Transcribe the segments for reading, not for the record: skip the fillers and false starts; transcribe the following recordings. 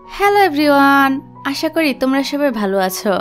Hello everyone, আশা করি তোমরা সবাই ভালো আছো।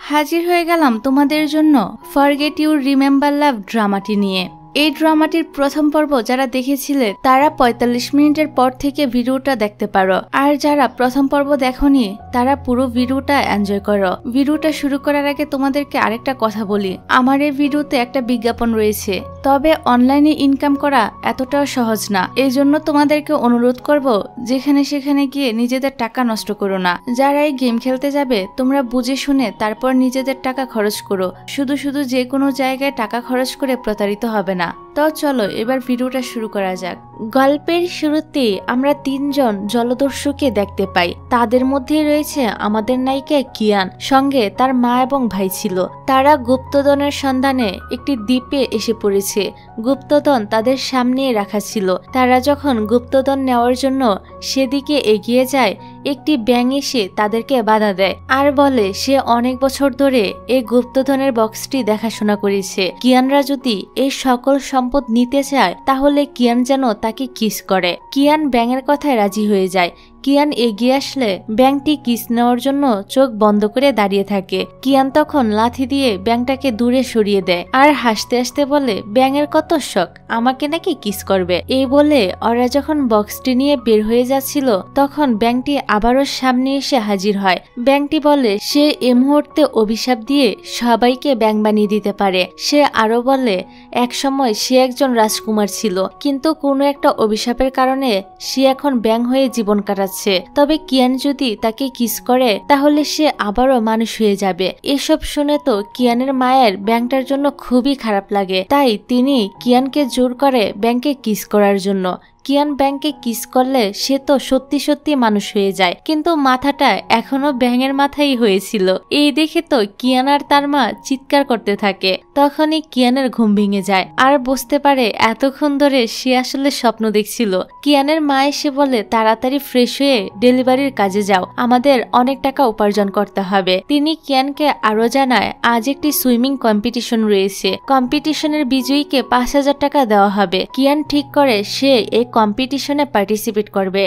হাজির হয়ে গেলাম তোমাদের জন্য ফরগেট ইউ রিমেম্বার লাভ ড্রামাটি নিয়ে। এই ড্রামাটির প্রথম পর্ব যারা দেখেছিলে তারা ৪৫ মিনিটের পর থেকে ভিডিওটা দেখতে পারো, আর যারা প্রথম পর্ব দেখোনি তারা পুরো ভিডিওটা এনজয় করো। ভিডিওটা শুরু করার আগে তোমাদেরকে আরেকটা কথা বলি, আমার এই ভিডিওতে একটা বিজ্ঞাপন রয়েছে, তবে অনলাইনে ইনকাম করা এতটাও সহজ না। এই জন্য তোমাদেরকে অনুরোধ করব যেখানে সেখানে গিয়ে নিজেদের টাকা নষ্ট করো না। যারা এই গেম খেলতে যাবে তোমরা বুঝে শুনে তারপর নিজেদের টাকা খরচ করো, শুধু শুধু যে কোনো জায়গায় টাকা খরচ করে প্রতারিত হবে না। তো চলো এবার ভিডিওটা শুরু করা যাক। গল্পের শুরুতে আমরা ৩ জন জলদস্যুকে দেখতে পাই। তাদের মধ্যে রয়েছে আমাদের নায়িকা কিয়ান, সঙ্গে তার মা এবং ভাই ছিল। তারা গুপ্তধনের সন্ধানে একটি দ্বীপে এসে পড়েছে। গুপ্তধন তাদের সামনে রাখা ছিল। তারা যখন গুপ্তধন নেওয়ার জন্য সেদিকে এগিয়ে যায়, একটি ব্যাঙ এসে তাদেরকে বাধা দেয় আর বলে সে অনেক বছর ধরে এই গুপ্তধনের বক্সটি দেখাশোনা করেছে। কিয়ানরা যদি এই সকল সম্পদ নিতে চায় তাহলে কিয়ান যেন তাকে কিস করে। কিয়ান ব্যাঙের কথায় রাজি হয়ে যায়। কিয়ান এগিয়ে আসলে ব্যাঙটি কিস নেওয়ার জন্য চোখ বন্ধ করে দাঁড়িয়ে থাকে। কিয়ান তখন লাথি দিয়ে ব্যাঙটাকে দূরে সরিয়ে দেয় আর হাসতে হাসতে বলে, ব্যাঙের কত শখ, আমাকে নাকি কিস করবে। এই বলে ওরা যখন বক্সটি নিয়ে বের হয়ে যাচ্ছিল তখন ব্যাঙটি আবারও সামনে এসে হাজির হয়। ব্যাঙটি বলে সে এই মুহূর্তে অভিশাপ দিয়ে সবাইকে ব্যাঙ বানিয়ে দিতে পারে। সে আরো বলে এক সময় সে একজন রাজকুমার ছিল, কিন্তু কোনো একটা অভিশাপের কারণে সে এখন ব্যাঙ হয়ে জীবন কাটাচ্ছে। তবে কিয়ান যদি তাকে কিস করে তাহলে সে আবারও মানুষ হয়ে যাবে। এসব শুনে তো কিয়ানের মায়ের ব্যাঙটার জন্য খুবই খারাপ লাগে, তাই তিনি কিয়ানকে জোর করে ব্যাঙকে কিস করার জন্য। কিয়ান ব্যাঙকে কিস করলে সে তো সত্যি সত্যি মানুষ হয়ে যায়, কিন্তু মাথাটা এখনো ব্যাঙের মাথাই হয়েছিল। এই দেখে তো কিয়ান আর তার মা চিৎকার করতে থাকে। তখনই কিয়ানের ঘুম ভেঙে যায় আর বুঝতে পারে এতক্ষণ ধরে সে আসলে স্বপ্ন দেখছিল। কিয়ানের মা এসে বলে তাড়াতাড়ি ফ্রেশ হয়ে ডেলিভারির কাজে যাও, আমাদের অনেক টাকা উপার্জন করতে হবে। তিনি কিয়ানকে আরো জানায় আজ একটি সুইমিং কম্পিটিশন রয়েছে, কম্পিটিশনের বিজয়ীকে ৫,০০০ টাকা দেওয়া হবে। কিয়ান ঠিক করে সে এই কম্পিটিশনে পার্টিসিপেট করবে।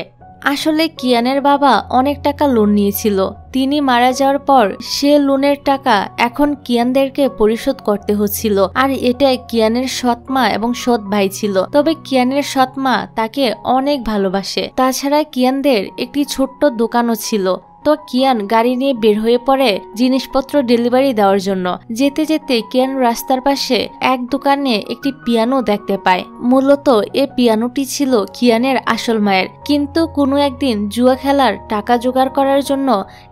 আসলে কিয়ানের বাবা অনেক টাকা লোন নিয়েছিল। তিনি মারা যাওয়ার পর সে লোনের টাকা এখন কিয়ানদেরকে পরিশোধ করতে হচ্ছিল, আর এটা কিয়ানের সৎ মা এবং সৎ ভাই ছিল। তবে কিয়ানের সৎ মা তাকে অনেক ভালোবাসে। তাছাড়া কিয়ানদের একটি ছোট্ট দোকানও ছিল। তো কিয়ান গাড়ি নিয়ে বের হয়ে পড়ে জিনিসপত্র ডেলিভারি দেওয়ার জন্য। যেতে যেতে কিয়ান রাস্তার পাশে এক দোকানে একটি পিয়ানো দেখতে পায়। মূলত এই পিয়ানোটি ছিল কিয়ানের আসল মায়ের, কিন্তু কোনো একদিন জুয়া খেলার টাকা জোগাড় করার জন্য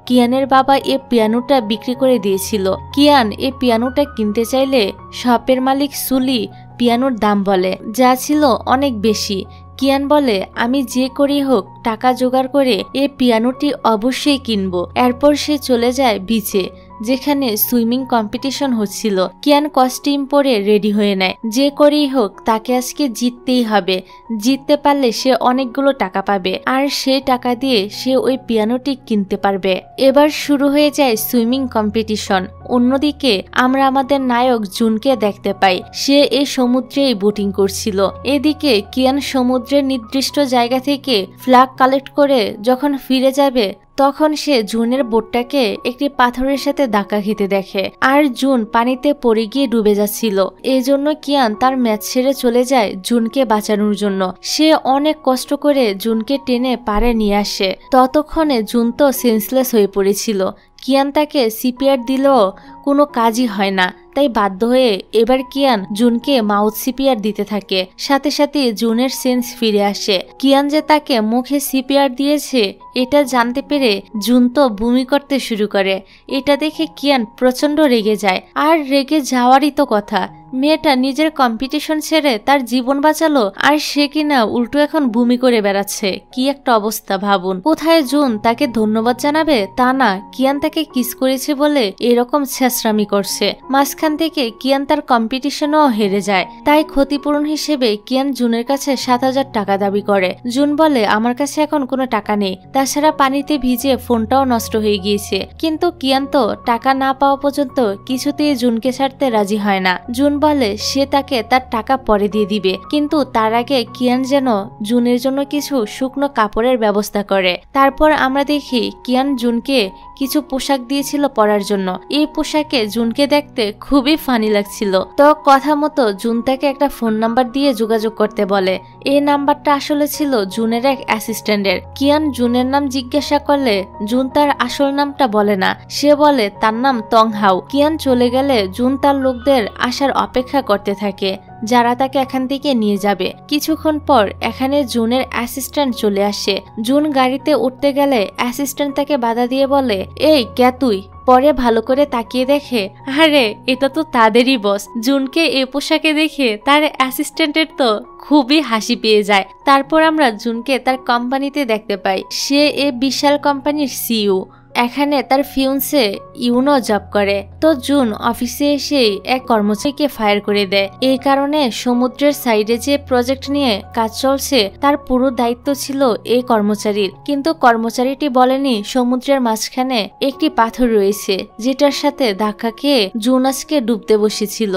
কিয়ানের বাবা এই পিয়ানোটা বিক্রি করে দিয়েছিল। কিয়ান এই পিয়ানোটা কিনতে চাইলে শপের মালিক সুলি পিয়ানোর দাম বলে, যা ছিল অনেক বেশি। কিয়ান বলে আমি যে করেই হোক টাকা জোগাড় করে এই পিয়ানোটি অবশ্যই কিনবো। এরপর সে চলে যায় বিচে, যেখানে সুইমিং কম্পিটিশন হচ্ছিল। কিয়ান কস্টিউম পরে রেডি হয়ে নেয়, যে করেই হোক তাকে আজকে জিততেই হবে। জিততে পারলে সে অনেকগুলো টাকা পাবে, আর সেই টাকা দিয়ে সে ওই পিয়ানোটি কিনতে পারবে। এবার শুরু হয়ে যায় সুইমিং কম্পিটিশন। অন্যদিকে আমরা আমাদের নায়ক জুনকে দেখতে পাই, সে এই সমুদ্রেই বোটিং করছিল। এদিকে কিয়ান সমুদ্রের নির্দিষ্ট জায়গা থেকে ফ্ল্যাগ কালেক্ট করে যখন ফিরে যাবে তখন সে জুনের বোটটাকে একটি পাথরের সাথে ধাক্কা খেতে দেখে, আর জুন পানিতে পড়ে গিয়ে ডুবে যাচ্ছিল। এই জন্য কিয়ান তার ম্যাচ ছেড়ে চলে যায় জুনকে বাঁচানোর জন্য। সে অনেক কষ্ট করে জুনকে টেনে পাড়ে নিয়ে আসে। ততক্ষণে জুন তো সেন্সলেস হয়ে পড়েছিল। কিয়ান তাকে সিপিআর দিলেও কোনো কাজই হয় না, তাই বাধ্য হয়ে এবার কিয়ান জুনকে মাউথ সিপিআর দিতে থাকে। সাথে সাথে জুনের সেন্স ফিরে আসে। কিয়ান যে তাকে মুখে সিপিআর দিয়েছে এটা জানতে পেরে জুন তো বমি করতে শুরু করে। এটা দেখে কিয়ান প্রচন্ড রেগে যায়, আর রেগে যাওয়ারই তো কথা। মেয়েটা নিজের কম্পিটিশন ছেড়ে তার জীবন বাঁচালো, আর সে কিনা উল্টো এখন বমি করে বেড়াচ্ছে। কি একটা অবস্থা ভাবুন। কোথায় জুন তাকে ধন্যবাদ জানাবে তা না, কিয়ান তাকে কিস করেছে বলে এরকম ছেঁচড়ামি করছে। মাঝখান থেকে কিয়ান তার কম্পিটিশনও হেরে যায়, তাই ক্ষতিপূরণ হিসেবে কিয়ান জুনের কাছে ৭,০০০ টাকা দাবি করে। জুন বলে আমার কাছে এখন কোনো টাকা নেই, তাছাড়া পানিতে ভিজে ফোনটাও নষ্ট হয়ে গিয়েছে। কিন্তু কিয়ান তো টাকা না পাওয়া পর্যন্ত কিছুতেই জুনকে ছাড়তে রাজি হয় না। জুন বলে সে তাকে তার টাকা পরে দিয়ে দিবে, কিন্তু তার আগে কিয়ান যেন জুনের জন্য কিছু শুকনো কাপড়ের ব্যবস্থা করে। তারপর আমরা দেখি কিয়ান জুনকে কিছু পোশাক দিয়েছিল পরার জন্য। এই পোশাকে জুনকে দেখতে খুবই ফানি লাগছিল। তো কথা মতো জুন তাকে একটা ফোন নাম্বার দিয়ে যোগাযোগ করতে বলে। এই নাম্বারটা আসলে ছিল জুনের এক অ্যাসিস্ট্যান্টের। কিয়ান জুনের নাম জিজ্ঞাসা করলে জুন তার আসল নামটা বলে না, সে বলে তার নাম তং হাউ। কিয়ান চলে গেলে জুন তার লোকদের আসার অপেক্ষা করতে থাকে, যারা তাকে এখান থেকে নিয়ে যাবে। কিছুক্ষণ পর এখানে জুনের অ্যাসিস্ট্যান্ট চলে আসে। জুন গাড়িতে উঠতে গেলে অ্যাসিস্ট্যান্ট তাকে বাধা দিয়ে বলে, এই কে তুই? পরে ভালো করে তাকিয়ে দেখে আরে এটা তো তাদেরই বস। জুনকে এ পোশাকে দেখে তার অ্যাসিস্ট্যান্টের তো খুবই হাসি পেয়ে যায়। তারপর আমরা জুনকে তার কোম্পানিতে দেখতে পাই। সে এ বিশাল কোম্পানির সিইও। এখানে তার ফিউন্সে ইউনো জব করে। তো জুন অফিসে এসে এক কর্মচারীকে ফায়ার করে দেয়। এই কারণে সমুদ্রের সাইডে যে প্রজেক্ট নিয়ে কাজ চলছে তার পুরো দায়িত্ব ছিল এই কর্মচারীর। কিন্তু কর্মচারীটি বলেনি সমুদ্রের মাঝখানে একটি পাথর রয়েছে, যেটার সাথে ধাক্কা খেয়ে জুন আজকে ডুবতে বসেছিল।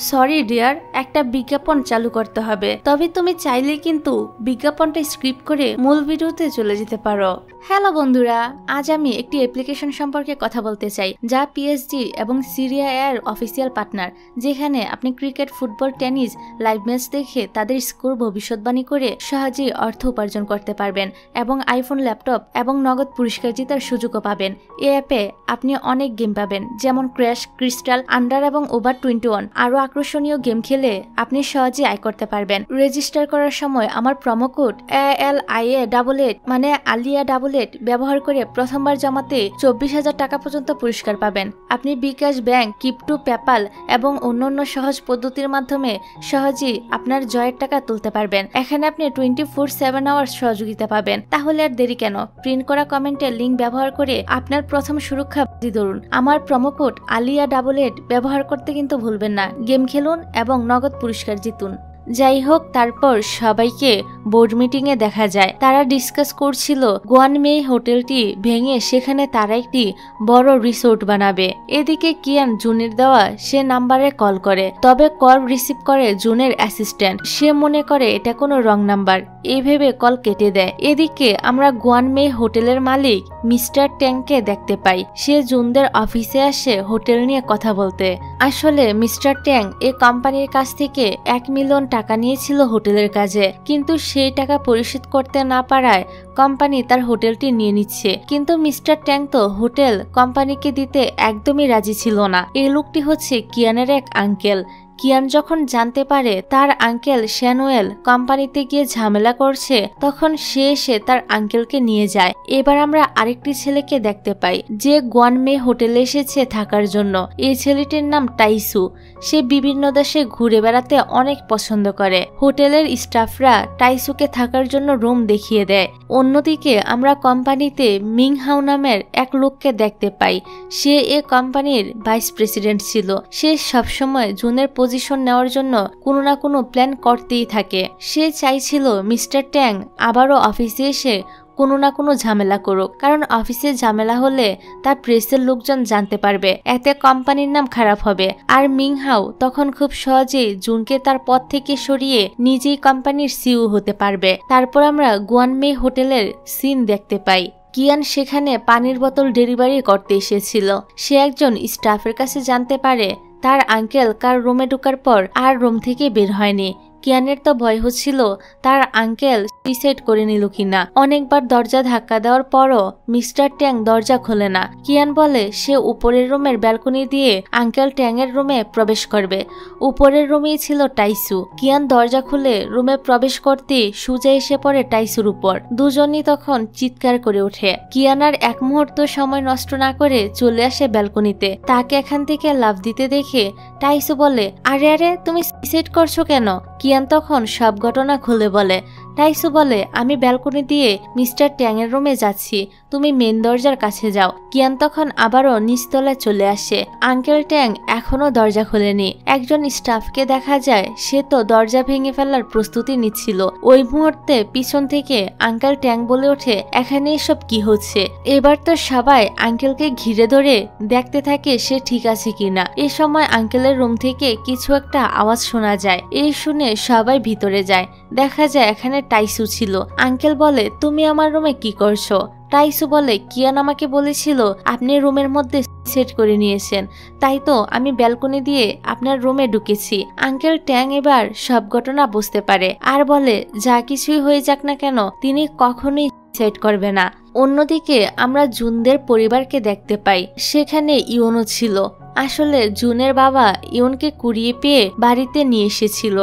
সরি ডিয়ার, একটা বিজ্ঞাপন চালু করতে হবে, তবে তুমি চাইলে কিন্তু বিজ্ঞাপনটা স্ক্রিপ্ট করে মূল ভিডিওতে চলে যেতে পারো। হ্যালো বন্ধুরা, আজ আমি একটি অ্যাপ্লিকেশন সম্পর্কে কথা বলতে চাই যা পিএসজি এবং সিরিয়া এর অফিসিয়াল পার্টনার, যেখানে আপনি cricket, football, tennis live match দেখে তাদের স্কোর ভবিষ্যৎবাণী করে সহজেই অর্থ উপার্জন করতে পারবেন এবং আইফোন, ল্যাপটপ এবং নগদ পুরস্কার জেতার সুযোগও পাবেন। এই অ্যাপে আপনি অনেক গেম পাবেন, যেমন ক্র্যাশ, ক্রিস্টাল, আন্ডার এবং ওভার 21। আরও আকর্ষণীয় গেম খেলে আপনি সহজে আয় করতে পারবেন। রেজিস্টার করার সময় আমার প্রোমো কোড ALIA88 মানে আলিয়া 88 ব্যবহার করে প্রথমবার জমাতে 24,000 টাকা পর্যন্ত পুরস্কার পাবেন। আপনি বিকাশ, ব্যাংক, ক্রিপ্টো, পেপ্যাল এবং অন্যান্য সহজ পদ্ধতির মাধ্যমে সহজেই আপনার জয়ের টাকা তুলতে পারবেন। এখানে আপনি 24/7 আওয়ার্স সহযোগিতা পাবেন। তাহলে আর দেরি কেন, প্রিন্ট করা কমেন্টের লিঙ্ক ব্যবহার করে আপনার প্রথম সুরক্ষা ধরুন। আমার প্রোমো কোড ALIA88 ব্যবহার করতে কিন্তু ভুলবেন না। গেম খেলুন এবং নগদ পুরস্কার জিতুন। যাই হোক, তারপর সবাইকে বোর্ড মিটিং এ দেখা যায়। তারা ডিসকাস করছিল গুয়ানমেই হোটেলটি ভেঙে সেখানে তারা একটি বড় রিসোর্ট বানাবে। এদিকে কিয়ান জুনের দেওয়া সে নাম্বারে কল করে, তবে কল রিসিভ করে জুনের অ্যাসিস্ট্যান্ট। সে মনে করে এটা কোনো রং নাম্বার, এই ভেবে কল কেটে দেয়। এদিকে আমরা গুয়ানমেই হোটেলের মালিক মিস্টার ট্যাংকে দেখতে পাই। সে জুনদের অফিসে আসে হোটেল নিয়ে কথা বলতে। আসলে মিস্টার ট্যাং এই কোম্পানির কাছ থেকে 1 মিলিয়ন টাকা নিয়েছিল হোটেলের কাজে, কিন্তু সেই টাকা পরিশোধ করতে না পারায় কোম্পানি তার হোটেলটি নিয়ে নিচ্ছে। কিন্তু মিস্টার ট্যাং তো হোটেল কোম্পানিকে দিতে একদমই রাজি ছিল না। এই লোকটি হচ্ছে কিয়ানের এক আঙ্কেল। কিয়ান যখন জানতে পারে তার আঙ্কেল শ্যানুয়েল কোম্পানিতে গিয়ে ঝামেলা করছে, তখন সে এসে তার আঙ্কেলকে নিয়ে যায়। এবার আমরা আরেকটি ছেলেকে দেখতে পাই যে গুয়ানমে হোটেলে এসেছে থাকার জন্য। এই ছেলেটির নাম টাইসু। সে বিভিন্ন দেশে ঘুরে বেড়াতে অনেক পছন্দ করে। হোটেলের স্টাফরা টাইসুকে থাকার জন্য রুম দেখিয়ে দেয়। অন্যদিকে আমরা কোম্পানিতে মিংহাও নামের এক লোককে দেখতে পাই। সে এ কোম্পানির ভাইস প্রেসিডেন্ট ছিল। সে সবসময় জুনের পজিশন নেওয়ার জন্য কোনো না কোনো প্ল্যান করতেই থাকে। সে চাইছিল মিস্টার ট্যাং আবারও অফিসে এসে কোনো না কোনো ঝামেলা করুক, কারণ অফিসে ঝামেলা হলে তার প্রেসের লোকজন জানতে পারবে, এতে কোম্পানির নাম খারাপ হবে। আর মিংহাও তখন খুব সহজেই জুনকে তার পদ থেকে সরিয়ে নিজেই কোম্পানির সিইও হতে পারবে। তারপর আমরা গুয়ানমে হোটেলের সিন দেখতে পাই। কিয়ান সেখানে পানির বোতল ডেলিভারি করতে এসেছিল। সে একজন স্টাফের কাছে জানতে পারে তার আঙ্কেল কার রুমে ঢোকার পর আর রুম থেকে বের হয়নি। কিয়ানের তো ভয় হচ্ছিল তার আঙ্কেল সুইসাইড করে নিল কিনা। অনেকবার দরজা ধাক্কা দেওয়ার পরও মিস্টার ট্যাং দরজা খোলে না। কিয়ান বলে সে উপরের রুমের ব্যালকনি দিয়ে আঙ্কেল ট্যাং এর রুমে প্রবেশ করবে। উপরের রুমেই ছিল টাইসু। কিয়ান দরজা খুলে রুমে প্রবেশ করতে সোজা এসে পড়ে টাইসুর উপর। দুজনই তখন চিৎকার করে ওঠে। কিয়ান আর এক মুহূর্ত সময় নষ্ট না করে চলে আসে ব্যালকনিতে। তাকে এখান থেকে লাফ দিতে দেখে টাইসু বলে, আরে আরে তুমি সুইসাইড করছো কেন? কিয়ান তখন সব ঘটনা খুলে বলে। টাইসু বলে, আমি ব্যালকনি দিয়ে মিস্টার ট্যাং এর রুমে যাচ্ছি, তুমি মেন দরজার কাছে যাও। কিয়ান তখন আবারও নিচতলায় চলে আসে। আঙ্কেল ট্যাং এখনো দরজা খোলেনি। একজন স্টাফকে দেখা যায় সে তো দরজা ভেঙে ফেলার প্রস্তুতি নিচ্ছিল। ওই মুহূর্তে পিছন থেকে আঙ্কেল ট্যাং বলে ওঠে, এখানে এসব কি হচ্ছে? এবার তো সবাই আঙ্কেলকে ঘিরে ধরে দেখতে থাকে সে ঠিক আছে কিনা। এ সময় আঙ্কেলের রুম থেকে কিছু একটা আওয়াজ শোনা যায়। এই শুনে সবাই ভিতরে যায়। দেখা যায় এখানে টাইসু ছিল। আঙ্কেল বলে, তুমি আমার রুমে কি করছো? টাইসু বলে, কিয়ান আমাকে বলেছিল আপনি রুমের মধ্যে সেট করে নিয়েছেন, তাই তো আমি ব্যালকনি দিয়ে আপনার রুমে ঢুকেছি। আঙ্কেল ট্যাং এবার সব ঘটনা বুঝতে পারে আর বলে, যা কিছুই হয়ে যাক না কেন তিনি কখনোই সেট করবে না। অন্যদিকে আমরা জুনদের পরিবারকে দেখতে পাই। সেখানে ইওনও ছিল। আসলে জুনের বাবা ইওনকে কুড়িয়ে পেয়ে বাড়িতে নিয়ে এসেছিল।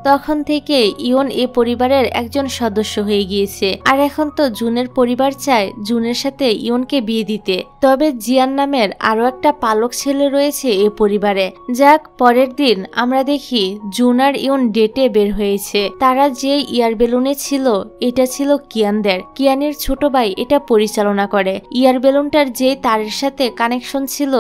তখন থেকে ইওন এ পরিবারের একজন সদস্য হয়ে গিয়েছে। আর এখন তো জুনের পরিবার চায় জুনের সাথে ইওনকে বিয়ে দিতে। তবে জিয়ান নামের আরো একটা পালক ছেলে রয়েছে এ পরিবারে। যাক, পরের দিন আমরা দেখি জুন আর ইওন ডেটে বের হয়েছে। তারা যে ইয়ার বেলুনে ছিল এটা ছিল কিয়ানদের। কিয়ানের ছোট ভাই এটা পরিচালনা করে। ইয়ার বেলুনটার যে তারের সাথে কানেকশন ছিল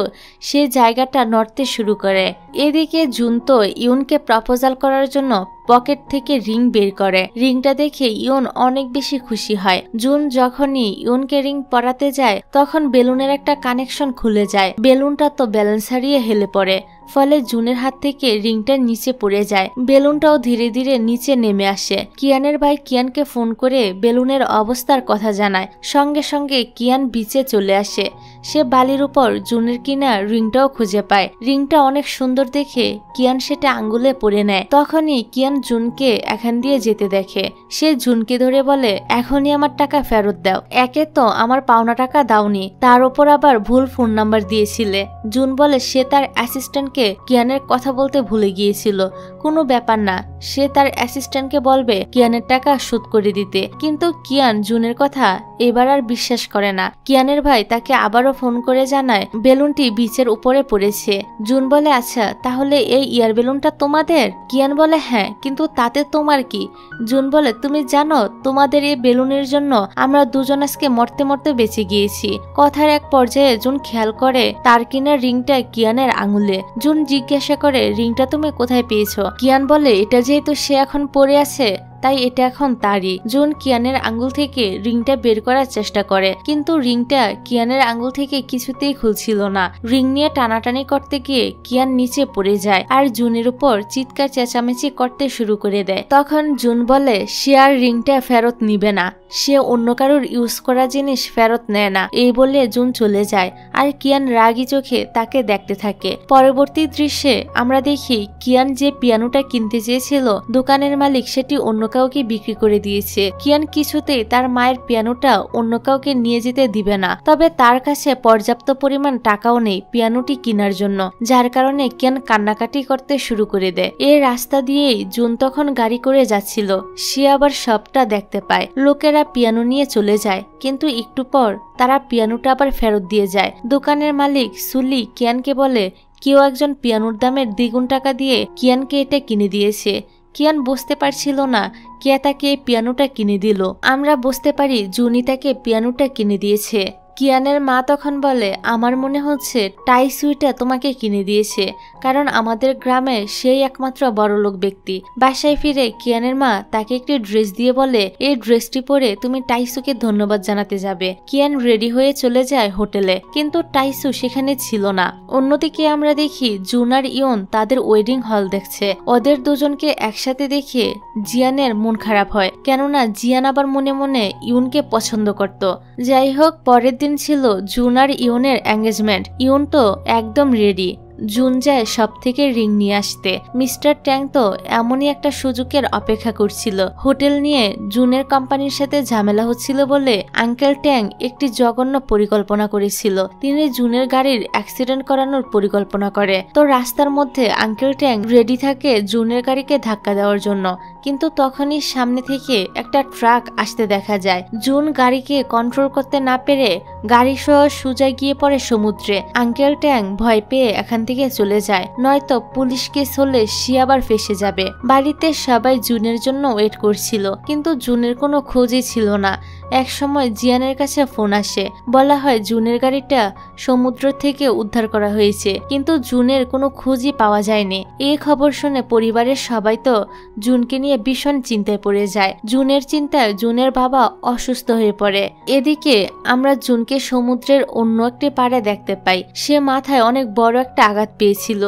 সে জায়গাটা নড়তে শুরু করে। এদিকে জুন তো ইওনকে প্রপোজাল করার জন্য পকেট থেকে রিং বের করে। রিংটা দেখে ইওন অনেক বেশি খুশি হয়। জুন যখনই ইওনকে রিং পরাতে যায় তখন বেলুনের একটা কানেকশন খুলে যায়। বেলুনটা তো ব্যালেন্স হারিয়ে হেলে পড়ে। ফলে জুনের হাত থেকে রিংটা নিচে পড়ে যায়। বেলুনটাও ধীরে ধীরে নিচে নেমে আসে। কিয়ানের ভাই কিয়ানকে ফোন করে বেলুনের অবস্থার কথা জানায়। সঙ্গে সঙ্গে কিয়ান বিচে চলে আসে। সে বালির উপর জুনের কিনা রিংটাও খুঁজে পায়। রিংটা অনেক সুন্দর দেখে কিয়ান সেটা আঙ্গুলে পরে নেয়। তখনই কিয়ান জুনকে এখান দিয়ে যেতে দেখে। সে জুনকে ধরে বলে, এখনই আমার টাকা ফেরত দাও। একে তো আমার পাওনা টাকা দাওনি, তার উপর আবার ভুল ফোন নাম্বার দিয়েছিলে। জুন বলে সে তার অ্যাসিস্ট্যান্টকে কিয়ানের কথা বলতে ভুলে গিয়েছিল। কোনো ব্যাপার না, সে তার অ্যাসিস্ট্যান্টকে বলবে কিয়ানের টাকা শোধ করে দিতে। কিন্তু কিয়ান জুনের কথা এবার আর বিশ্বাস করে না। কিয়ানের ভাই তাকে আবারও ফোন করে জানায় বেলুনটি বিচের উপরে পড়েছে। জুন বলে, আচ্ছা তাহলে এই ইয়ার বেলুনটা তোমাদের? কিয়ান বলে, হ্যাঁ, কিন্তু তাতে তোমার কি? জুন বলে, তুমি জানো তোমাদের এই বেলুনের জন্য আমরা দুজন আজকে মরতে মরতে বেঁচে গিয়েছি। কথার এক পর্যায়ে জুন খেয়াল করে তার কিনা রিংটা কিয়ানের আঙুলে। জুন জিজ্ঞাসা করে, রিংটা তুমি কোথায় পেয়েছো? কিয়ান বলে, এটা যেহেতু সে এখন পরে আছে তাই এটা এখন তারই। জুন কিয়ানের আঙ্গুল থেকে রিংটা বের করার চেষ্টা করে, কিন্তু রিংটা কিয়ানের আঙ্গুল থেকে কিছুতেই খুলছিল না। রিং নিয়ে টানাটানি করতে গিয়ে কিয়ান নিচে পড়ে যায় আর জুনের উপর চিৎকার চেঁচামেচি করতে শুরু করে দেয়। তখন জুন বলে সে আর রিংটা ফেরত নিবে না, সে অন্য কারোর ইউজ করা জিনিস ফেরত নেয় না। এই বলে জুন চলে যায় আর কিয়ান রাগী চোখে তাকে দেখতে থাকে। পরবর্তী দৃশ্যে আমরা দেখি কিয়ান যে পিয়ানোটা কিনতে চেয়েছিল দোকানের মালিক সেটি অন্য কাউকে বিক্রি করে দিয়েছে। কিয়ান কিছুতেই তার মায়ের পিয়ানোটা অন্য কাউকে নিয়ে যেতে দিবে না। তবে তার কাছে পর্যাপ্ত পরিমাণ টাকাও নেই পিয়ানোটি কেনার জন্য, যার কারণে কিয়ান কান্নাকাটি করতে শুরু করে দেয়। এই রাস্তা দিয়েই জুন তখন গাড়ি করে যাচ্ছিল। সে আবার সবটা দেখতে পায়। লোকেরা পিয়ানো নিয়ে চলে যায়, কিন্তু একটু পর তারা পিয়ানোটা আবার ফেরত দিয়ে যায়। দোকানের মালিক সুলি কিয়ানকে বলে কেউ একজন পিয়ানোর দামের দ্বিগুণ টাকা দিয়ে কিয়ানকে এটা কিনে দিয়েছে। কিয়ান বুঝতে পারছিল না কে তাকে পিয়ানোটা কিনে দিল। আমরা বুঝতে পারি জুনি তাকে পিয়ানোটা কিনে দিয়েছে। কিয়ানের মা তখন বলে, আমার মনে হচ্ছে টাইসুইটা তোমাকে কিনে দিয়েছে, কারণ আমাদের গ্রামে সেই একমাত্র বড়লোক ব্যক্তি। বাসায় ফিরে কিয়ানের মা তাকে একটি ড্রেস দিয়ে বলে এই ড্রেসটি পরে তুমি টাইসুকে ধন্যবাদ জানাতে যাবে। কিয়ান রেডি হয়ে চলে যায় হোটেলে, কিন্তু টাইসু সেখানে ছিল না। অন্যদিকে আমরা দেখি জুন আর ইয়ন তাদের ওয়েডিং হল দেখছে। ওদের দুজনকে একসাথে দেখে জিয়ানের মন খারাপ হয়, কেননা জিয়ান আবার মনে মনে ইয়নকে পছন্দ করত। যাই হোক, পরের দিন ছিল জুন আর ইয়নের এঙ্গেজমেন্ট। ইয়ন তো একদম রেডি। জুন যায় সব থেকে রিং নিয়ে আসতে। মিস্টার ট্যাং তো এমনই একটা সুযোগের অপেক্ষা করছিল। হোটেল নিয়ে জুনের কোম্পানির সাথে ঝামেলা হচ্ছিল বলে আঙ্কেল ট্যাং একটি জঘন্য পরিকল্পনা করেছিল। তিনি জুনের গাড়ির অ্যাক্সিডেন্ট করানোর পরিকল্পনা করে। তো রাস্তার মধ্যে আঙ্কেল ট্যাং রেডি থাকে জুনের গাড়িকে ধাক্কা দেওয়ার জন্য, কিন্তু তখনই সামনে থেকে একটা ট্রাক আসতে দেখা যায়। জুন গাড়িকে কন্ট্রোল করতে না পেরে গাড়ি সহ সোজা গিয়ে পড়ে সমুদ্রে। আঙ্কেল ট্যাং ভয় পেয়ে এখান থেকে চলে যায়, নয়তো পুলিশ কেস হলে সে আবার ফেসে যাবে। বাড়িতে সবাই জুনের জন্য ওয়েট করছিল, কিন্তু জুনের কোনো খোঁজই ছিল না। এক সময় জিয়ানের কাছে ফোন আসে, বলা হয় জুনের গাড়িটা সমুদ্র থেকে উদ্ধার করা হয়েছে, কিন্তু জুনের কোনো খোঁজই পাওয়া যায়নি। এই খবর শুনে পরিবারের সবাই তো জুনকে নিয়ে ভীষণ চিন্তায় পড়ে যায়। জুনের চিন্তায় জুনের বাবা অসুস্থ হয়ে পড়ে। এদিকে আমরা জুনকে সমুদ্রের অন্য একটি পাড়ে দেখতে পাই। সে মাথায় অনেক বড় একটা আঘাত পেয়েছিল।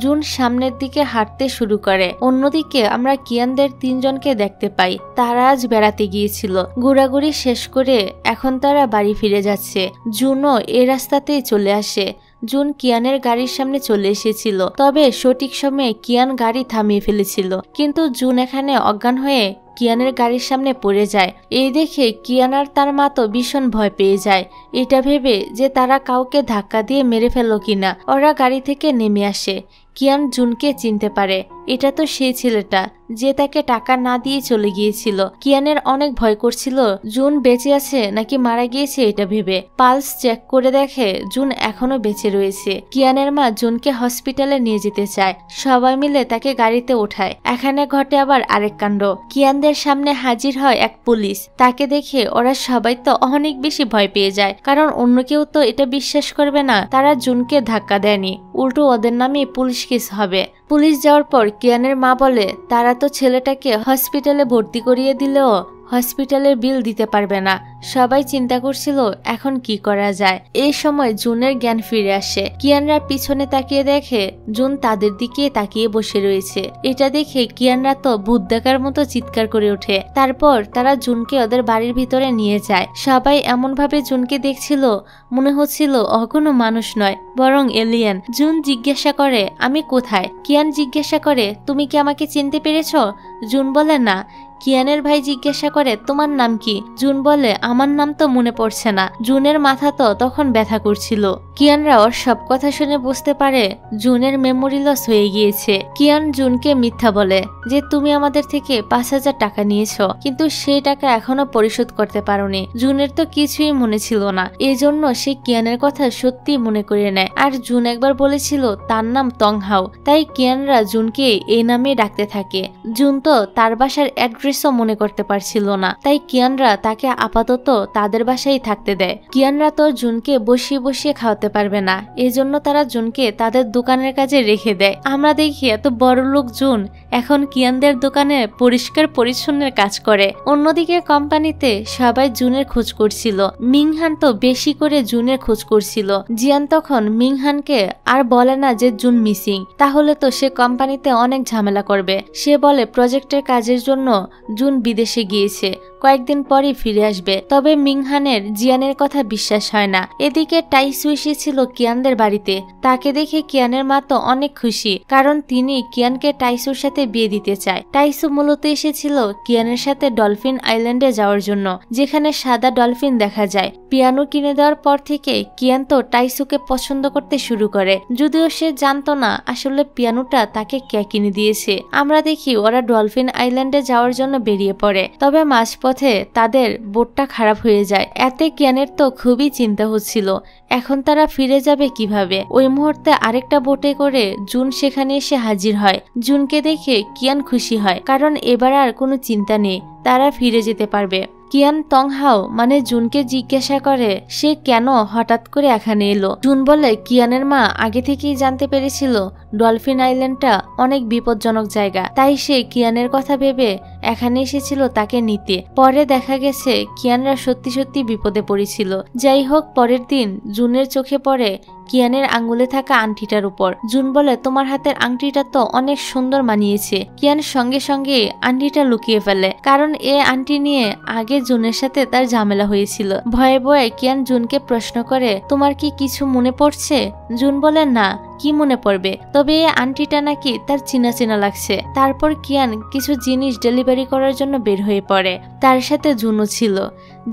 জুন সামনের দিকে হাঁটতে শুরু করে। অন্যদিকে আমরা কিয়ানদের 3 জনকে দেখতে পাই। তারা আজ বেড়াতে গিয়েছিল। ঘোরাঘুরি শেষ করে এখন তারা বাড়ি ফিরে যাচ্ছে। জুনও এ রাস্তাতেই চলে আসে। জুন কিয়ানের গাড়ির সামনে চলে এসেছিল, তবে সঠিক সময়ে কিয়ান গাড়ি থামিয়ে ফেলেছিল। কিন্তু জুন এখানে অজ্ঞান হয়ে কিয়ানের গাড়ির সামনে পড়ে যায়। এই দেখে কিয়ান আর তার মা তো ভীষণ ভয় পেয়ে যায়, এটা ভেবে যে তারা কাউকে ধাক্কা দিয়ে মেরে ফেললো কিনা। ওরা গাড়ি থেকে নেমে আসে। কিয়ান জুনকে চিনতে পারে, এটা তো সেই ছেলেটা যে তাকে টাকা না দিয়ে চলে গিয়েছিল। কিয়ানের অনেক ভয় করছিল জুন বেঁচে আছে নাকি মারা গিয়েছে এটা ভেবে। পালস চেক করে দেখে জুন এখনো বেঁচে রয়েছে। কিয়ানের মা জুনকে হসপিটালে নিয়ে যেতে চায়। সবাই মিলে তাকে গাড়িতে ওঠায়। এখানে ঘটে আবার আরেক কাণ্ড। কিয়ানদের সামনে হাজির হয় এক পুলিশ। তাকে দেখে ওরা সবাই তো অনেক বেশি ভয় পেয়ে যায়, কারণ অন্য কেউ তো এটা বিশ্বাস করবে না তারা জুনকে ধাক্কা দেয়নি, উল্টো ওদের নামে পুলিশ কেস হবে। পুলিশ যাওয়ার পর কিয়ানের মা বলে তারা তো ছেলেটাকে হসপিটালে ভর্তি করিয়ে দিলেও হসপিটালের বিল দিতে পারবে না। সবাই চিন্তা করছিল এখন কি করা যায়। এই সময় জুনের জ্ঞান ফিরে আসে। কিয়ানরা পিছনে তাকিয়ে দেখে জুন তাদের দিকে তাকিয়ে বসে রয়েছে। এটা দেখে কিয়ানরা তো ভূত দেখার মতো চিৎকার করে ওঠে। তারপর তারা জুনকে ওদের বাড়ির ভিতরে নিয়ে যায়। সবাই এমন ভাবে জুনকে দেখছিল মনে হচ্ছিল কোনো মানুষ নয়, বরং এলিয়েন। জুন জিজ্ঞাসা করে আমি কোথায়? কিয়ান জিজ্ঞাসা করে তুমি কি আমাকে চিনতে পেরেছ? জুন বলে না। কিয়ানের ভাই জিজ্ঞাসা করে তোমার নাম কি? জুন বলে আমার নাম তো মনে পড়ছে না। জুনের মাথা তো তখন ব্যথা করছিল। কিয়ানরা ওর সব কথা শুনে বুঝতে পারে জুনের মেমোরি লস হয়ে গিয়েছে। কিয়ান জুনকে মিথ্যা বলে যে তুমি আমাদের থেকে 5,000 টাকা নিয়েছ, কিন্তু সেই টাকা এখনো পরিশোধ করতে পারোনি। জুনের তো কিছুই মনে ছিল না, এজন্য সে কিয়ানের কথা সত্যি মনে করে নেয়। আর জুন একবার বলেছিল তার নাম তংহাও, তাই কিয়ানরা জুনকে এই নামে ডাকতে থাকে। জুন তো তার বাসার অ্যাড্রেসও মনে করতে পারছিল না, তাই কিয়ানরা তাকে আপাতত তাদের বাসায় থাকতে দেয়। কিয়ানরা তো জুনকে বসিয়ে বসিয়ে খাওয়াতে পারবে না, এজন্য তারা জুনকে তাদের দোকানের কাজে রেখে দেয়। আমরা দেখি এত বড় লোক জুন এখন কিয়ানদের দোকানে পরিষ্কার পরিচ্ছন্নের কাজ করে। অন্যদিকে কোম্পানিতে সবাই জুনের খোঁজ করছিল। মিংহান তো বেশি করে জুনের খোঁজ করছিল। জিয়ান তখন মিংহানকে আর বলে না যে জুন মিসিং, তাহলে তো সে কোম্পানিতে অনেক ঝামেলা করবে। সে বলে প্রজেক্টের কাজের জন্য জুন বিদেশে গিয়েছে, কয়েকদিন পরই ফিরে আসবে। তবে মিংহানের জিয়ানের কথা বিশ্বাস হয় না। এদিকে টাইসু এসেছিল কিয়ানদের বাড়িতে। তাকে দেখে কিয়ানের মা তো অনেক খুশি, কারণ তিনি কিয়ানকে টাইসুর সাথে বিয়ে দিতে চায়। টাইসু মূলত এসেছিল কিয়ানের সাথে ডলফিন আইল্যান্ডে যাওয়ার জন্য, যেখানে সাদা ডলফিন দেখা যায়। পিয়ানো কিনে দেওয়ার পর থেকে কিয়ান তো টাইসুকে পছন্দ করতে শুরু করে, যদিও সে জানতো না আসলে পিয়ানোটা তাকে কে কিনে দিয়েছে। আমরা দেখি ওরা ডলফিন আইল্যান্ডে যাওয়ার জন্য বেরিয়ে পড়ে, তবে মাঝপথে তাদের বোটটা খারাপ হয়ে যায়। এতে কিয়ানের তো খুবই চিন্তা হচ্ছিল এখন তারা ফিরে যাবে কিভাবে। ওই মুহূর্তে আরেকটা বোটে করে জুন সেখানে এসে হাজির হয়। জুনকে দেখে কিয়ান খুশি হয়, কারণ এবার আর কোনো চিন্তা নেই, তারা ফিরে যেতে পারবে। কিয়ান তংহাও মানে জুনকে জিজ্ঞাসা করে সে কেন হঠাৎ করে এখানে এলো। জুন বলে কিয়ানের মা আগে থেকেই জানতে পেরেছিল ডলফিন আইল্যান্ডটা অনেক বিপজ্জনক জায়গা, তাই সে কিয়ানের কথা ভেবে এখানে এসেছিল তাকে নিতে। পরে দেখা গেছে কিয়ানরা সত্যি সত্যি বিপদে পড়েছিল। যাই হোক, পরের দিন জুনের চোখে পড়ে কিয়ানের আঙ্গুলে থাকা আংটিটার উপর। জুন বলে তোমার হাতের আংটিটা তো অনেক সুন্দর মানিয়েছে। কিয়ান সঙ্গে সঙ্গে আংটিটা লুকিয়ে ফেলে, কারণ এ আংটি নিয়ে আগে জুনের সাথে তার ঝামেলা হয়েছিল। ভয়ে ভয়ে কিয়ান জুনকে প্রশ্ন করে তোমার কি কিছু মনে পড়ছে? জুন বলে না, কি মনে পড়বে, তবে এই আংটিটা নাকি তার চেনা চেনা লাগছে। তারপর কিয়ান কিছু জিনিস ডেলিভারি করার জন্য বের হয়ে পড়ে। তার সাথে জুনও ছিল।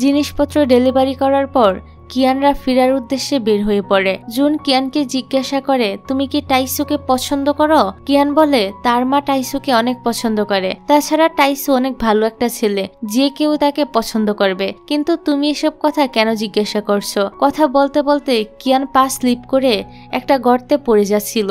জিনিসপত্র ডেলিভারি করার পর কিয়ানরা ফেরার উদ্দেশ্যে বের হয়ে পড়ে। জুন কিয়ানকে জিজ্ঞাসা করে তুমি কি টাইসুকে পছন্দ করো? কিয়ান বলে তার মা টাইসুকে অনেক পছন্দ করে, তাছাড়া টাইসু অনেক ভালো একটা ছেলে, যে কেউ তাকে পছন্দ করবে। কিন্তু তুমি এসব কথা কেন জিজ্ঞাসা করছো? কথা বলতে বলতে কিয়ান পা স্লিপ করে একটা গর্তে পড়ে যাচ্ছিল।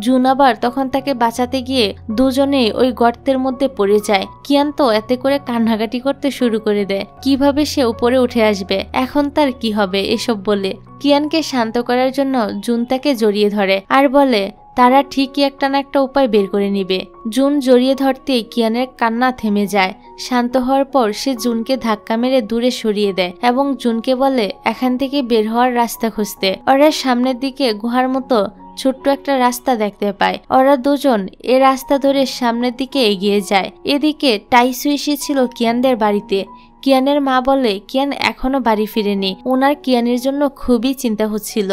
জুন আবার তখন তাকে বাঁচাতে গিয়ে দুজনেই ওই গর্তের মধ্যে পড়ে যায়। কিয়ান তো এতে করে কান্নাকাটি করতে শুরু করে দেয়, কিভাবে সে উপরে উঠে আসবে, এখন তার কি হবে এসব বলে। কিয়ানকে শান্ত করার জন্য জুন তাকে জড়িয়ে ধরে আর বলে তারা ঠিকই একটা না একটা উপায় বের করে নিবে। জুন জড়িয়ে ধরতেই কিয়ানের কান্না থেমে যায়। শান্ত হওয়ার পর সে জুনকে ধাক্কা মেরে দূরে সরিয়ে দেয় এবং জুনকে বলে এখান থেকে বের হওয়ার রাস্তা খুঁজতে। ওরা সামনের দিকে গুহার মতো ছোট্ট একটা রাস্তা দেখতে পায়। ওরা দুজন এ রাস্তা ধরে সামনের দিকে এগিয়ে যায়। এদিকে টাইসু এসেছিল কিয়ানদের বাড়িতে। কিয়ানের মা বলে কিয়ান এখনো বাড়ি ফিরেনি, ওনার কিয়ানের জন্য খুবই চিন্তা হচ্ছিল।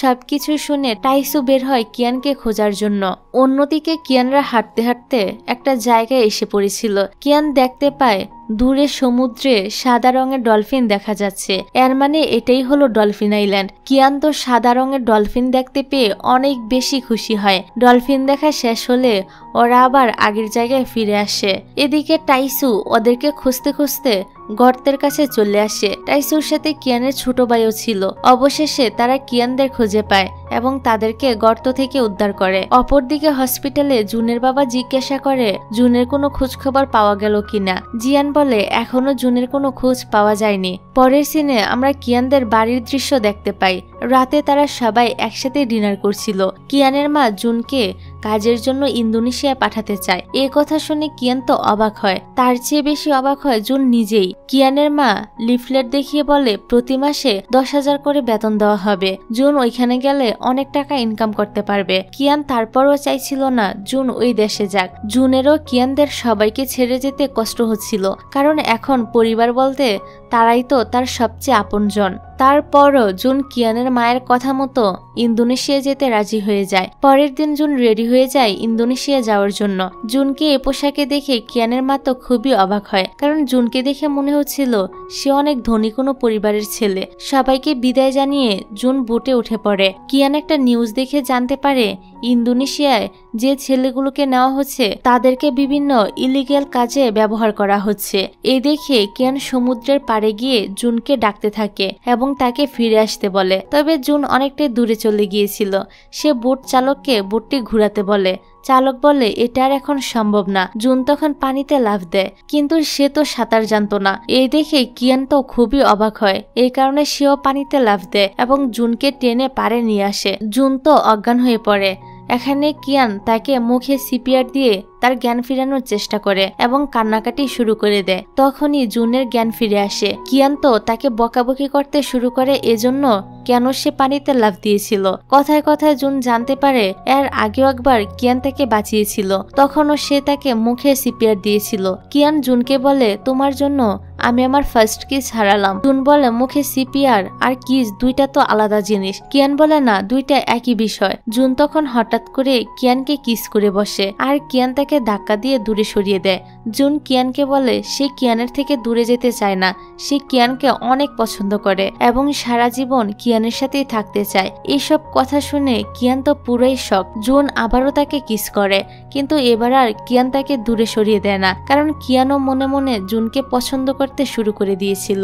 সবকিছু শুনে টাইসু বের হয় কিয়ানকে খোঁজার জন্য। অন্যদিকে কিয়ানরা হাঁটতে হাঁটতে একটা জায়গায় এসে পড়েছিল। কিয়ান দেখতে পায় দূরে সমুদ্রে সাদা রঙের ডলফিন দেখা যাচ্ছে, এর মানে এটাই হলো ডলফিন আইল্যান্ড। কিয়ান তো সাদা রঙের ডলফিন দেখতে পেয়ে অনেক বেশি খুশি হয়। ডলফিন দেখা শেষ হলে ওরা আবার আগের জায়গায় ফিরে আসে। এদিকে টাইসু ওদেরকে খুঁজতে খুঁজতে গর্তের কাছে চলে আসে। টাইসুর সাথে কিয়ানের ছোট ভাইও ছিল। অবশেষে তারা কিয়ানদের খুঁজে পায় এবং তাদেরকে গর্ত থেকে উদ্ধার করে। অপরদিকে হসপিটালে জুনের বাবা জিজ্ঞাসা করে জুনের কোনো খোঁজ খবর পাওয়া গেল কিনা। জিয়ান বলে এখনো জুনের কোনো খোঁজ পাওয়া যায়নি। পরের সিনে আমরা কিয়ানদের বাড়ির দৃশ্য দেখতে পাই। রাতে তারা সবাই একসাথে ডিনার করছিল। কিয়ানের মা জুনকে কাজের জন্য ইন্দোনেশিয়া পাঠাতে চায়। এ কথা শুনে কিয়ান তো অবাক হয়, তার চেয়ে বেশি অবাক হয় জুন নিজেই। কিয়ানের মা লিফলেট দেখিয়ে বলে প্রতি মাসে 10,000 করে বেতন দেওয়া হবে, জুন ওইখানে গেলে অনেক টাকা ইনকাম করতে পারবে। কিয়ান তারপরও চাইছিল না জুন ওই দেশে যাক। জুনেরও কিয়ানদের সবাইকে ছেড়ে যেতে কষ্ট হচ্ছিল, কারণ এখন পরিবার বলতে তারাই তো তার সবচেয়ে আপনজন। তারপরও জুন কিয়ানের মায়ের কথা মতো ইন্দোনেশিয়া যেতে রাজি হয়ে যায়। পরের দিন জুন রেডি হয়ে যায় ইন্দোনেশিয়া যাওয়ার জন্য। জুনকে এ পোশাকে দেখে কিয়ানের মা তো খুবই অবাক হয়, কারণ জুনকে দেখে মনে হচ্ছিল সে অনেক ধনী কোনো পরিবারের ছেলে। সবাইকে বিদায় জানিয়ে জুন বোটে উঠে পড়ে। কিয়ান একটা নিউজ দেখে জানতে পারে ইন্দোনেশিয়ায় যে ছেলেগুলোকে নেওয়া হচ্ছে তাদেরকে বিভিন্ন ইলিগ্যাল কাজে ব্যবহার করা হচ্ছে। এই দেখে কিয়ান সমুদ্রের পাড়ে গিয়ে জুনকে ডাকতে থাকে এবং তাকে ফিরে আসতে বলে। তবে জুন অনেকটাই দূরে চলে গিয়েছিল। সে বোট চালককে বোটটি ঘুরাতে বলে। চালক বলে এটা আর এখন সম্ভব না। জুন তখন পানিতে লাফ দেয়, কিন্তু সে তো সাঁতার জানতো না। এই দেখে কিয়ান তো খুবই অবাক হয়। এই কারণে সেও পানিতে লাফ দেয় এবং জুনকে টেনে পাড়ে নিয়ে আসে। জুন তো অজ্ঞান হয়ে পড়ে। এখানে কিয়ান তাকে মুখে সিপিআর দিয়ে তার জ্ঞান ফিরানোর চেষ্টা করে এবং কান্নাকাটি শুরু করে দেয়। তখনই জুনের জ্ঞান ফিরে আসে। কিয়ান তো তাকে বকাবকি করতে শুরু করে এজন্য কেন সে পানিতে লাফ দিয়েছিল। কথায় কথায় জুন জানতে পারে এর আগেও একবার কিয়ান তাকে বাঁচিয়েছিল, তখনও সে তাকে মুখে সিপিআর দিয়েছিল। কিয়ান জুনকে বলে তোমার জন্য আমি আমার ফার্স্ট কিস হারালাম। জুন বলে মুখে সিপিআর আর কিস দুইটা তো আলাদা জিনিস। কিয়ান বলে না, দুইটা একই বিষয়। জুন তখন হঠাৎ করে কিয়ানকে কিস করে বসে আর কিয়ান তাকে ধাক্কা দিয়ে দূরে সরিয়ে দেয়। জুন কিয়ানকে বলে সে কিয়ানের থেকে দূরে যেতে চায় না, সে কিয়ানকে অনেক পছন্দ করে এবং সারা জীবন কিয়ানের সাথেই থাকতে চায়। এইসব কথা শুনে কিয়ান তো পুরোই শক। জুন আবারও তাকে কিস করে, কিন্তু এবার আর কিয়ান তাকে দূরে সরিয়ে দেয় না, কারণ কিয়ানও মনে মনে জুনকে পছন্দ করতে শুরু করে দিয়েছিল।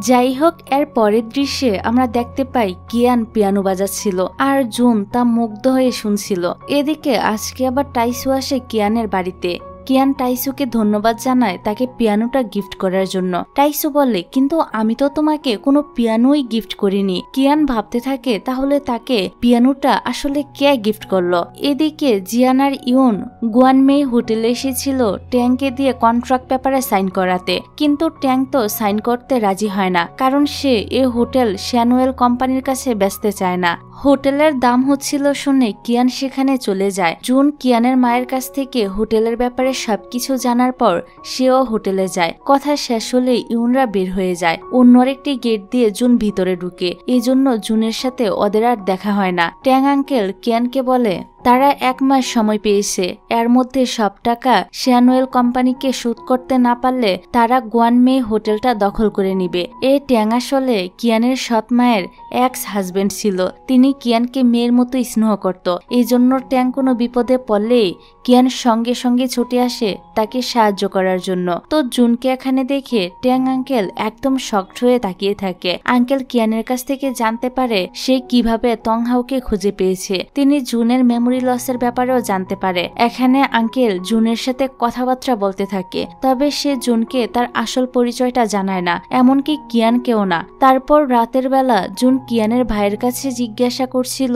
যাই হোক, এর পরের দৃশ্যে আমরা দেখতে পাই কিয়ান পিয়ানো বাজাচ্ছিল আর জুন তা মুগ্ধ হয়ে শুনছিল। এদিকে আজকে আবার টাইসু আসে কিয়ানের বাড়িতে। কিয়ান টাইসুকে ধন্যবাদ জানায় তাকে পিয়ানোটা গিফট করার জন্য। টাইসু বলে কিন্তু আমি তো তোমাকে কোনো পিয়ানোই গিফট করিনি। কিয়ান ভাবতে থাকে তাহলে তাকে পিয়ানোটা আসলে কে গিফট করলো। এদিকে জিয়ান আর ইউন গুয়ানমেই হোটেলে এসেছিল ট্যাংকে দিয়ে কন্ট্রাক্ট পেপারে সাইন করাতে, কিন্তু ট্যাং তো সাইন করতে রাজি হয় না, কারণ সে এ হোটেল শ্যানুয়েল কোম্পানির কাছে বেচতে চায় না। হোটেলের দাম হচ্ছিল শুনে কিয়ান সেখানে চলে যায়। জুন কিয়ানের মায়ের কাছ থেকে হোটেলের ব্যাপারে সবকিছু জানার পর সেও হোটেলে যায়। কথা শেষ হলে ইউনরা বের হয়ে যায়। অন্য একটি গেট দিয়ে জুন ভিতরে ঢুকে, এই জন্য জুনের সাথে ওদের আর দেখা হয় না। ট্যাং আঙ্কেল কিয়ানকে বলে তারা 1 মাস সময় পেয়েছে, এর মধ্যে সব টাকা শ্যানুয়েল কোম্পানিকে শোধ করতে না পারলে তারা গুয়ানমে হোটেলটা দখল করে নিবে। এই ট্যাং আসলে কিয়ানের সৎ মায়ের এক্স হাজবেন্ড ছিল। তিনি কিয়ানকে মেয়ের মতো স্নেহ করত। এই জন্য ট্যাং কোনো বিপদে পড়লেই কিয়ান সঙ্গে সঙ্গে ছুটে আসে তাকে সাহায্য করার জন্য। তো জুনকে এখানে দেখে ট্যাং আঙ্কেল একদম শকড হয়ে তাকিয়ে থাকে। আঙ্কেল কিয়ানের কাছ থেকে জানতে পারে সে কিভাবে তংহাওকে খুঁজে পেয়েছে। তিনি জুনের মেমোরি মেমোরি লসের ব্যাপারেও জানতে পারে। এখানে আঙ্কেল জুনের সাথে কথাবার্তা বলতে থাকে, তবে সে জুনকে তার আসল পরিচয়টা জানায় না, এমনকি কিয়ানকেও না। তারপর রাতের বেলা জুন কিয়ানের ভাইয়ের কাছে জিজ্ঞাসা করছিল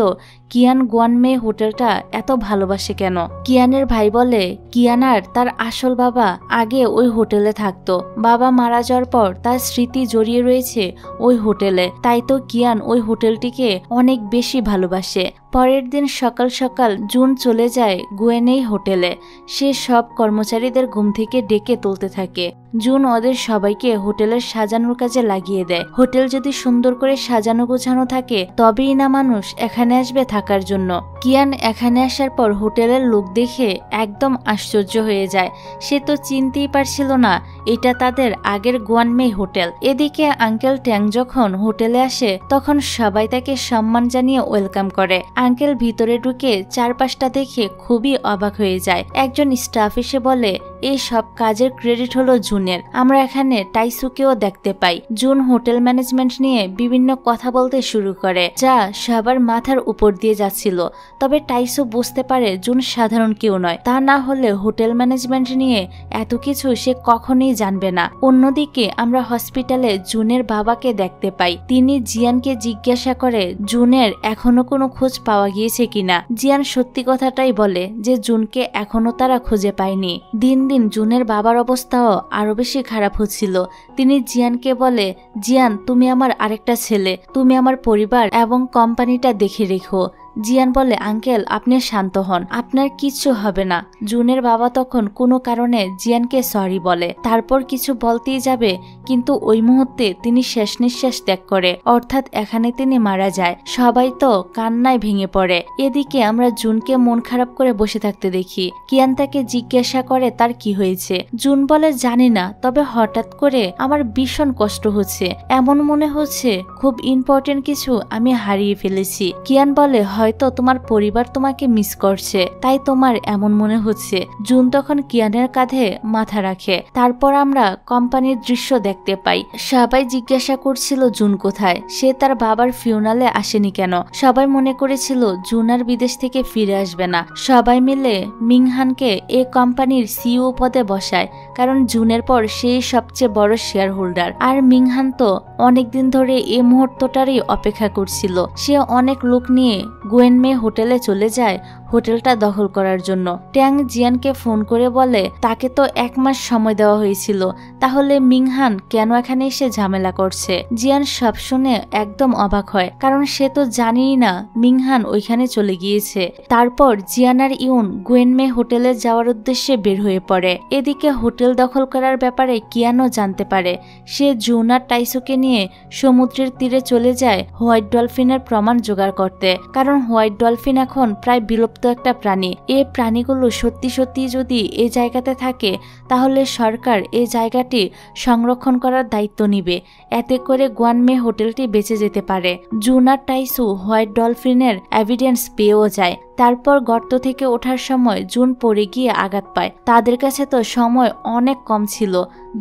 কিয়ান গোয়ানমে হোটেলটা এত ভালোবাসে কেন। কিয়ানের ভাই বলে কিয়ান আর তার আসল বাবা আগে ওই হোটেলে থাকতো, বাবা মারা যাওয়ার পর তার স্মৃতি জড়িয়ে রয়েছে ওই হোটেলে, তাই তো কিয়ান ওই হোটেলটিকে অনেক বেশি ভালোবাসে। পরের দিন সকাল সকাল জুন চলে যায় গুয়েনেই হোটেলে। সে সব কর্মচারীদের ঘুম থেকে ডেকে তুলতে থাকে। জুন ওদের সবাইকে হোটেলের সাজানোর কাজে লাগিয়ে দেয়। হোটেল যদি সুন্দর করে সাজানো গোছানো থাকে তবেই না মানুষ এখানে আসবে থাকার জন্য। কিয়ান এখানে আসার পর হোটেলের লুক দেখে একদম আশ্চর্য হয়ে যায়। সে তো চিনতেই পারছিল না এটা তাদের আগের গোয়ানমে হোটেল। এদিকে আঙ্কেল ট্যাং যখন হোটেলে আসে তখন সবাই তাকে সম্মান জানিয়ে ওয়েলকাম করে। আঙ্কেল ভিতরে ঢুকে চারপাশটা দেখে খুবই অবাক হয়ে যায়। একজন স্টাফ এসে বলে এই সব কাজের ক্রেডিট হলো জুনের। আমরা এখানে টাইসুকেও দেখতে পাই। জুন হোটেল ম্যানেজমেন্ট নিয়ে বিভিন্ন কথা বলতে শুরু করে যা সবার মাথার উপর দিয়ে যাচ্ছিল। তবে টাইসু বুঝতে পারে জুন সাধারণ কেউ নয়, তা না হলে হোটেল ম্যানেজমেন্ট নিয়ে এত কিছু সে কখনোই জানবে না। অন্যদিকে আমরা হসপিটালে জুনের বাবাকে দেখতে পাই। তিনি জিয়ানকে জিজ্ঞাসা করে জুনের এখনো কোনো খোঁজ পাওয়া গিয়েছে কিনা। জিয়ান সত্যি কথাটাই বলে যে জুনকে এখনো তারা খুঁজে পায়নি। দিন দিন জুনের বাবার অবস্থাও আরো বেশি খারাপ হচ্ছিল। তিনি জিয়ানকে বলে জিয়ান তুমি আমার আরেকটা ছেলে, তুমি আমার পরিবার এবং কোম্পানিটা দেখে রেখো। জিয়ান বলে আঙ্কেল আপনি শান্ত হন, আপনার কিচ্ছু হবে না। জুনের বাবা তখন কোনো কারণে জিয়ানকে সরি বলে, তারপর কিছু বলতেই যাবে কিন্তু ওই মুহূর্তে তিনি শেষ নিঃশ্বাস ত্যাগ করে, অর্থাৎ এখানে তিনি মারা যায়। সবাই তো কান্নায় ভেঙে পড়ে। এদিকে আমরা জুনকে মন খারাপ করে বসে থাকতে দেখি। কিয়ান তাকে জিজ্ঞাসা করে তার কি হয়েছে। জুন বলে জানি না, তবে হঠাৎ করে আমার ভীষণ কষ্ট হচ্ছে, এমন মনে হচ্ছে খুব ইম্পর্টেন্ট কিছু আমি হারিয়ে ফেলেছি। কিয়ান বলে হয়তো তোমার পরিবার তোমাকে মিস করছে, তাই তোমার এমন মনে হচ্ছে। জুন তখন কিয়ানের কাঁধে মাথা রাখে। তারপর আমরা কোম্পানির দৃশ্য দেখতে পাই। সবাই জিজ্ঞাসা করছিল জুন কোথায়, সে তার বাবার ফিউনালে আসেনি কেন। সবাই মনে করেছিল জুন আর বিদেশ থেকে ফিরে আসবে না। সবাই মিলে মিংহানকে এই কোম্পানির সিইও পদে বসায়, কারণ জুনের পর সেই সবচেয়ে বড় শেয়ার হোল্ডার। আর মিংহান তো অনেকদিন ধরে এই মুহূর্তটারই অপেক্ষা করছিল। সে অনেক লোক নিয়ে গুয়েনমে হোটেলে চলে যায় হোটেলটা দখল করার জন্য। ট্যাং জিয়ানকে ফোন করে বলে তাকে তো 1 মাস সময় দেওয়া হয়েছিল, তাহলে মিংহান কেন এখানে এসে ঝামেলা করছে। জিয়ান সব শুনে একদম অবাক হয়, কারণ সে তো জানেই না মিংহান ওইখানে চলে গিয়েছে। তারপর জিয়ান আর ইউন গুয়েনমে হোটেলে যাওয়ার উদ্দেশ্যে বের হয়ে পড়ে। এদিকে হোটেল দখল করার ব্যাপারে কিয়ানও জানতে পারে। সে জুন আর টাইসুকে নিয়ে সমুদ্রের তীরে চলে যায় হোয়াইট ডলফিনের প্রমাণ জোগাড় করতে, কারণ হোয়াইট ডলফিন এখন প্রায় বিলুপ্ত একটা প্রাণী। এই প্রাণীগুলো সত্যি সত্যি যদি এই জায়গাতে থাকে তাহলে সরকার এই জায়গাটি সংরক্ষণ করার দায়িত্ব নিবে, এতে করে গুয়ানমে হোটেলটি বেঁচে যেতে পারে। জুন আর টাইসু হোয়াইট ডলফিনের এভিডেন্স পেয়েও যায়। তারপর গর্ত থেকে ওঠার সময় জুন পড়ে গিয়ে আঘাত পায়। তাদের কাছে তো সময় অনেক কম ছিল।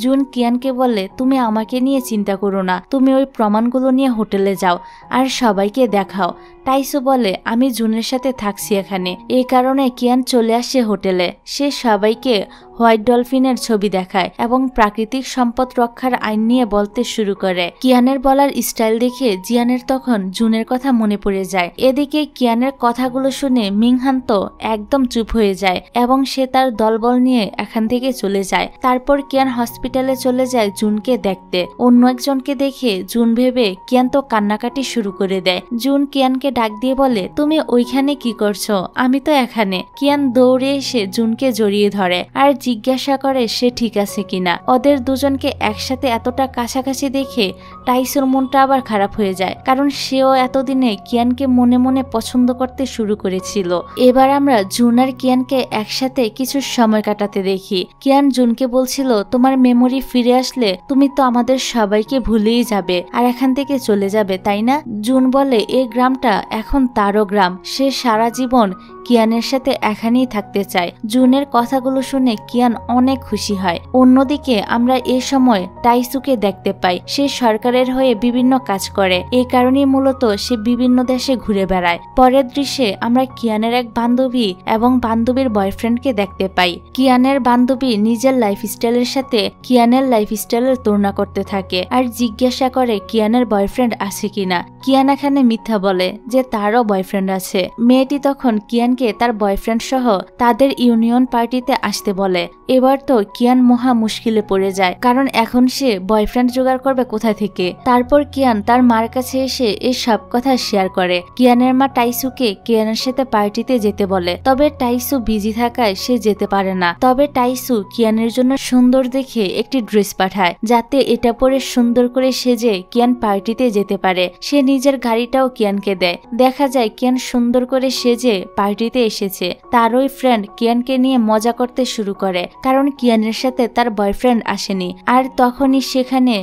জুন কিয়ানকে বলে তুমি আমাকে নিয়ে চিন্তা করো না, তুমি ওই প্রমাণগুলো নিয়ে হোটেলে যাও আর সবাইকে দেখাও। টাইসু বলে আমি জুনের সাথে থাকছি এখানে। এই কারণে কিয়ান চলে আসে হোটেলে। সে সবাইকে হোয়াইট ডলফিনের ছবি দেখায় এবং প্রাকৃতিক সম্পদ রক্ষার আইন নিয়ে বলতে শুরু করে। কিয়ানের বলার স্টাইল দেখে জিয়ানের তখন জুনের কথা মনে পড়ে যায়। এদিকে কিয়ানের কথাগুলো শুনে মিংহান তো একদম চুপ হয়ে যায় এবং সে তার দলবল নিয়ে এখান থেকে চলে যায়। তারপর কিয়ান হসপিটালে চলে যায় জুনকে দেখতে। অন্য একজনকে দেখে জুন ভেবে কিয়ান তো কান্নাকাটি শুরু করে দেয়। জুন কিয়ানকে ডাক দিয়ে বলে তুমি ওইখানে কি করছো, আমি তো এখানে। কিয়ান দৌড়ে এসে জুনকে জড়িয়ে ধরে আর জিজ্ঞাসা করে সে ঠিক আছে কিনা। ওদের দুজনকে একসাথে এতটা কাছাকাছি দেখে টাইসুর মনটা আবার খারাপ হয়ে যায়, কারণ সেও এতদিনে কিয়ানকে মনে মনে পছন্দ করতে শুরু করেছিল। এবার আমরা জুন আর কিয়ানকে একসাথে কিছু সময় কাটাতে দেখি। কিয়ান জুনকে বলছিল তোমার মেমোরি ফিরে আসলে তুমি তো আমাদের সবাইকে ভুলেই যাবে আর এখান থেকে চলে যাবে, তাই না? জুন বলে এই গ্রামটা এখন তারও গ্রাম। সে সারা জীবন কিয়ানের সাথে এখানেই থাকতে চায়। জুনের কথাগুলো শুনে কিয়ান অনেক খুশি হয়। অন্যদিকে আমরা এই সময় টাইসুকে দেখতে পাই। সে সরকারের হয়ে বিভিন্ন কাজ করে, এই কারণেই মূলত সে বিভিন্ন দেশে ঘুরে বেড়ায়। পরের দৃশ্যে আমরা কিয়ানের এক বান্ধবী এবং বান্ধবীর বয়ফ্রেন্ডকে দেখতে পাই। কিয়ানের বান্ধবী নিজের লাইফস্টাইলের সাথে কিয়ানের লাইফস্টাইলের তুলনা করতে থাকে আর জিজ্ঞাসা করে কিয়ানের বয়ফ্রেন্ড আছে কিনা। কিয়ান এখানে মিথ্যা বলে যে তারও বয়ফ্রেন্ড আছে। মেয়েটি তখন কিয়ানকে তার বয়ফ্রেন্ড সহ তাদের ইউনিয়ন পার্টিতে আসতে বলে। এবার তো কিয়ান মহা মুশকিলে পড়ে যায়, কারণ এখন সে বয়ফ্রেন্ড জোগাড় করবে কোথা থেকে। তারপর কিয়ান তার মার কাছে এসে এই সব কথা শেয়ার করে। কিয়ানের মা টাইসুকে কিয়ানের সাথে পার্টিতে যেতে বলে, তবে টাইসু বিজি থাকায় সে যেতে পারে না। তবে টাইসু কিয়ানের জন্য সুন্দর দেখে একটি ড্রেস পাঠায়, যাতে এটা পরে সুন্দর করে সেজে কিয়ান পার্টিতে যেতে পারে। সে নিজের গাড়িটাও কিয়ানকে দেয়। দেখা যায় কিয়ান সুন্দর করে সেজে পার্টিতে এসেছে। তার ওই ফ্রেন্ড কিয়ানকে নিয়ে মজা করতে শুরু করে, কারণ কিয়ানের সাথে তার বয়ফ্রেন্ড আসেনি। আর তখনই সেখানে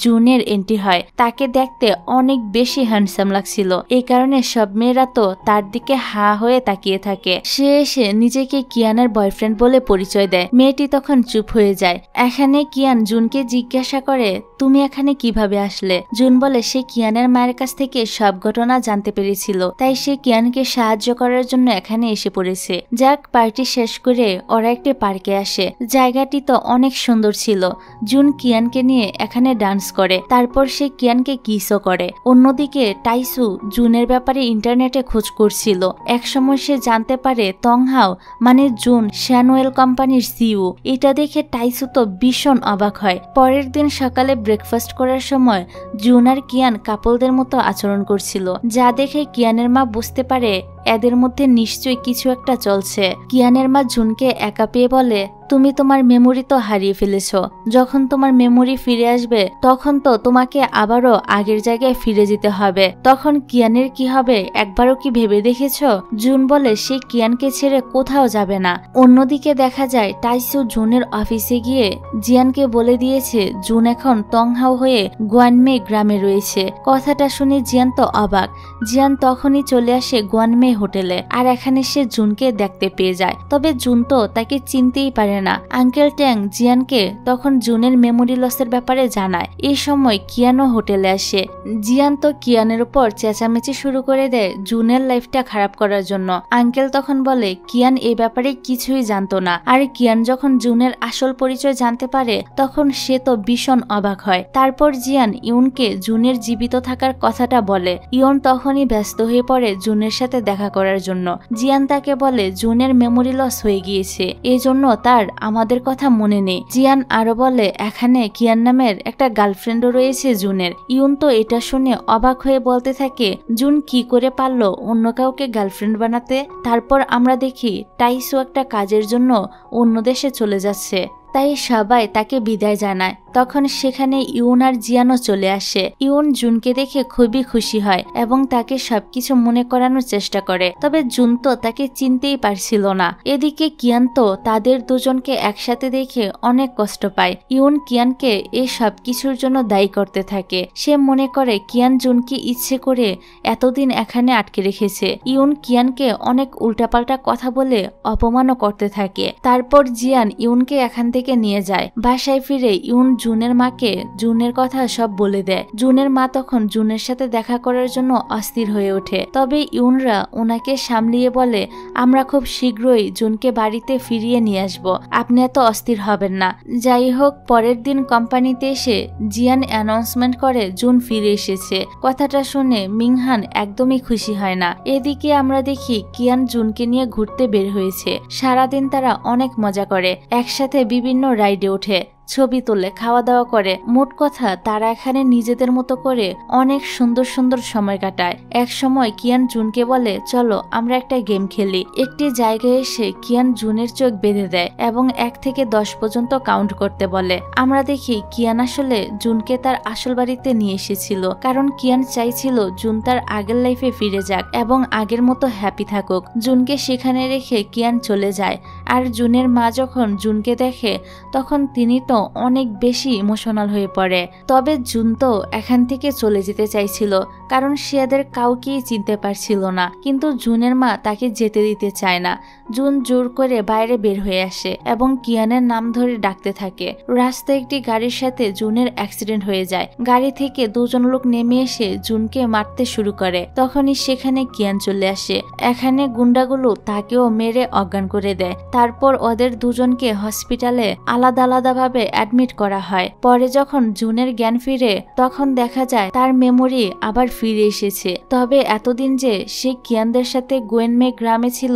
জুনের এন্ট্রি হয়। তাকে দেখতে অনেক বেশি হ্যান্ডসাম লাগছিল, এই কারণে সব মেয়েরা তো তার দিকে হা হয়ে তাকিয়ে থাকে। সে এসে নিজেকে কিয়ানের বয়ফ্রেন্ড বলে পরিচয় দেয়। মেয়েটি তখন চুপ হয়ে যায়। এখানে কিয়ান জুনকে জিজ্ঞাসা করে, তুমি এখানে কিভাবে আসলে? জুন বলে সে কিয়ানের মায়ের কাছ থেকে সব ঘটনা জানতে পেরেছিল, তাই সে কিয়ানকে সাহায্য করার জন্য এখানে এসে পড়েছে। যাক, পার্টি শেষ করে ওরা একটি পার্কে আসে। জায়গাটি তো অনেক সুন্দর ছিল। জুন কিয়ানকে নিয়ে এখানে ডান্স করে, তারপর সে কিয়ানকে কিসও করে। অন্যদিকে টাইসু জুনের ব্যাপারে ইন্টারনেটে খোঁজ করছিল। একসময় সে জানতে পারে তংহাও মানে জুন শ্যানুয়েল কোম্পানির সিইও। এটা দেখে টাইসু তো ভীষণ অবাক হয়। পরের দিন সকালে ব্রেকফাস্ট করার সময় জুন আর কিয়ান কাপলদের মতো আচরণ করছিল, যা দেখে কিয়ানের মা বুঝতে পারে এদের মধ্যে নিশ্চয়ই কিছু একটা চলছে। কিয়ানের মা জুনকে একা পেয়ে বলে, তুমি তোমার মেমোরি তো হারিয়ে ফেলেছ। যখন তোমার মেমোরি ফিরে আসবে তখন তো তোমাকে আবারও আগের জায়গায় ফিরে যেতে হবে। তখন কিয়ানের কি হবে একবারও কি ভেবে দেখেছ? জুন বলে সে কিয়ানকে ছেড়ে কোথাও যাবে না। অন্যদিকে দেখা যায় টাইসু জুনের অফিসে গিয়ে জিয়ানকে বলে দিয়েছে জুন এখন তংহাও হয়ে গুয়ানমে গ্রামে রয়েছে। কথাটা শুনে জিয়ান তো অবাক। জিয়ান তখনই চলে আসে গুয়ানমে হোটেলে, আর এখানে সে জুনকে দেখতে পেয়ে যায়। তবে জুন তো তাকে চিনতেই পারে না। আঙ্কেল ট্যাং জিয়ানকে তখন জুনের মেমোরি লসের ব্যাপারে জানায়। এই সময় কিয়ানও হোটেলে আসে। জিয়ান তো কিয়ানের উপর চেঁচামেচি শুরু করে দেয় জুনের লাইফটা খারাপ করার জন্য। আঙ্কেল তখন বলে কিয়ান এই ব্যাপারে কিছুই জানতো না। আর কিয়ান যখন জুনের আসল পরিচয় জানতে পারে তখন সে তো ভীষণ অবাক হয়। তারপর জিয়ান ইউনকে জুনের জীবিত থাকার কথাটা বলে। ইউন তখনই ব্যস্ত হয়ে পড়ে জুনের সাথে দেখা করার জন্য। জিয়ান তাকে বলে জুনের মেমোরি লস হয়ে গিয়েছে, এই জন্য তার আমাদের কথা মনে নেই। জিয়ান আরো বলে এখানে কিয়ান নামের একটা গার্লফ্রেন্ডও রয়েছে জুনের। ইউন তো এটা শুনে অবাক হয়ে বলতে থাকে জুন কি করে পারলো অন্য কাউকে গার্লফ্রেন্ড বানাতে। তারপর আমরা দেখি টাইসু একটা কাজের জন্য অন্য দেশে চলে যাচ্ছে, তাই সবাই তাকে বিদায় জানায়। তখন সেখানে ইউন আর জিয়ানও চলে আসে। ইউন জুনকে দেখে খুবই খুশি হয় এবং তাকে সবকিছু মনে করানোর চেষ্টা করে। তবে জুন তো তাকে চিনতেই পারছিল না। এদিকে কিয়ান তো তাদের দুজনকে একসাথে দেখে অনেক কষ্ট পায়। ইউন কিয়ানকে এই সবকিছুর জন্য দায়ী করতে থাকে। সে মনে করে কিয়ান জুনকে ইচ্ছে করে এতদিন এখানে আটকে রেখেছে। ইউন কিয়ানকে অনেক উল্টাপাল্টা কথা বলে অপমানও করতে থাকে। তারপর জিয়ান ইউনকে এখান থেকে নিয়ে যায়। বাসায় ফিরে ইউন জুনের মাকে জুনের কথা সব বলে দেয়। জুনের মা তখন জুনের সাথে দেখা করার জন্য অস্থির হয়ে ওঠে। তবে ইউনরা ওনাকে সামলিয়ে বলে আমরা খুব শীঘ্রই জুনকে বাড়িতে ফিরিয়ে নিয়ে আসবো, আপনি এত অস্থির হবেন না। যাই হোক, পরের দিন কোম্পানিতে এসে জিয়ান অ্যানাউন্সমেন্ট করে জুন ফিরে এসেছে। কথাটা শুনে মিংহান একদমই খুশি হয় না। এদিকে আমরা দেখি কিয়ান জুনকে নিয়ে ঘুরতে বের হয়েছে। সারাদিন তারা অনেক মজা করে, একসাথে বিভিন্ন রাইডে ওঠে, ছবি তোলে, খাওয়া দাওয়া করে। মোট কথা তারা এখানে নিজেদের মতো করে অনেক সুন্দর সুন্দর সময় কাটায়। এক সময় কিয়ান জুনকে বলে চলো আমরা একটা গেম খেলি। একটি জায়গায় এসে কিয়ান জুনের চোখ বেঁধে দেয় এবং 1 থেকে 10 পর্যন্ত কাউন্ট করতে বলে। আমরা দেখি কিয়ান আসলে জুনকে তার আসল বাড়িতে নিয়ে এসেছিল, কারণ কিয়ান চাইছিল জুন তার আগের লাইফে ফিরে যাক এবং আগের মতো হ্যাপি থাকুক। জুনকে সেখানে রেখে কিয়ান চলে যায়। আর জুনের মা যখন জুনকে দেখে তখন তিনি তো তো অনেক বেশি ইমোশনাল হয়ে পড়ে। তবে জুন তো এখান থেকে চলে যেতে চাইছিল, কারণ সে এদের কাউকেই চিনতে পারছিল না। কিন্তু জুনের মা তাকে যেতে দিতে চায় না। জুন জোর করে বাইরে বের হয়ে আসে এবং কিয়ানের নাম ধরে ডাকতে থাকে। রাস্তায় একটি গাড়ির সাথে জুনের অ্যাক্সিডেন্ট হয়ে যায়। গাড়ি থেকে দুজন লোক নেমে এসে জুনকে মারতে শুরু করে। তখনই সেখানে কিয়ান চলে আসে। এখানে গুন্ডাগুলো তাকেও মেরে অজ্ঞান করে দেয়। তারপর ওদের দুজনকে হসপিটালে আলাদা আলাদাভাবে অ্যাডমিট করা হয়। পরে যখন জুনের জ্ঞান ফিরে তখন দেখা যায় তার মেমোরি আবার ফিরে এসেছে। তবে এতদিন যে সে কিয়ানদের সাথে গোয়েনমে গ্রামে ছিল,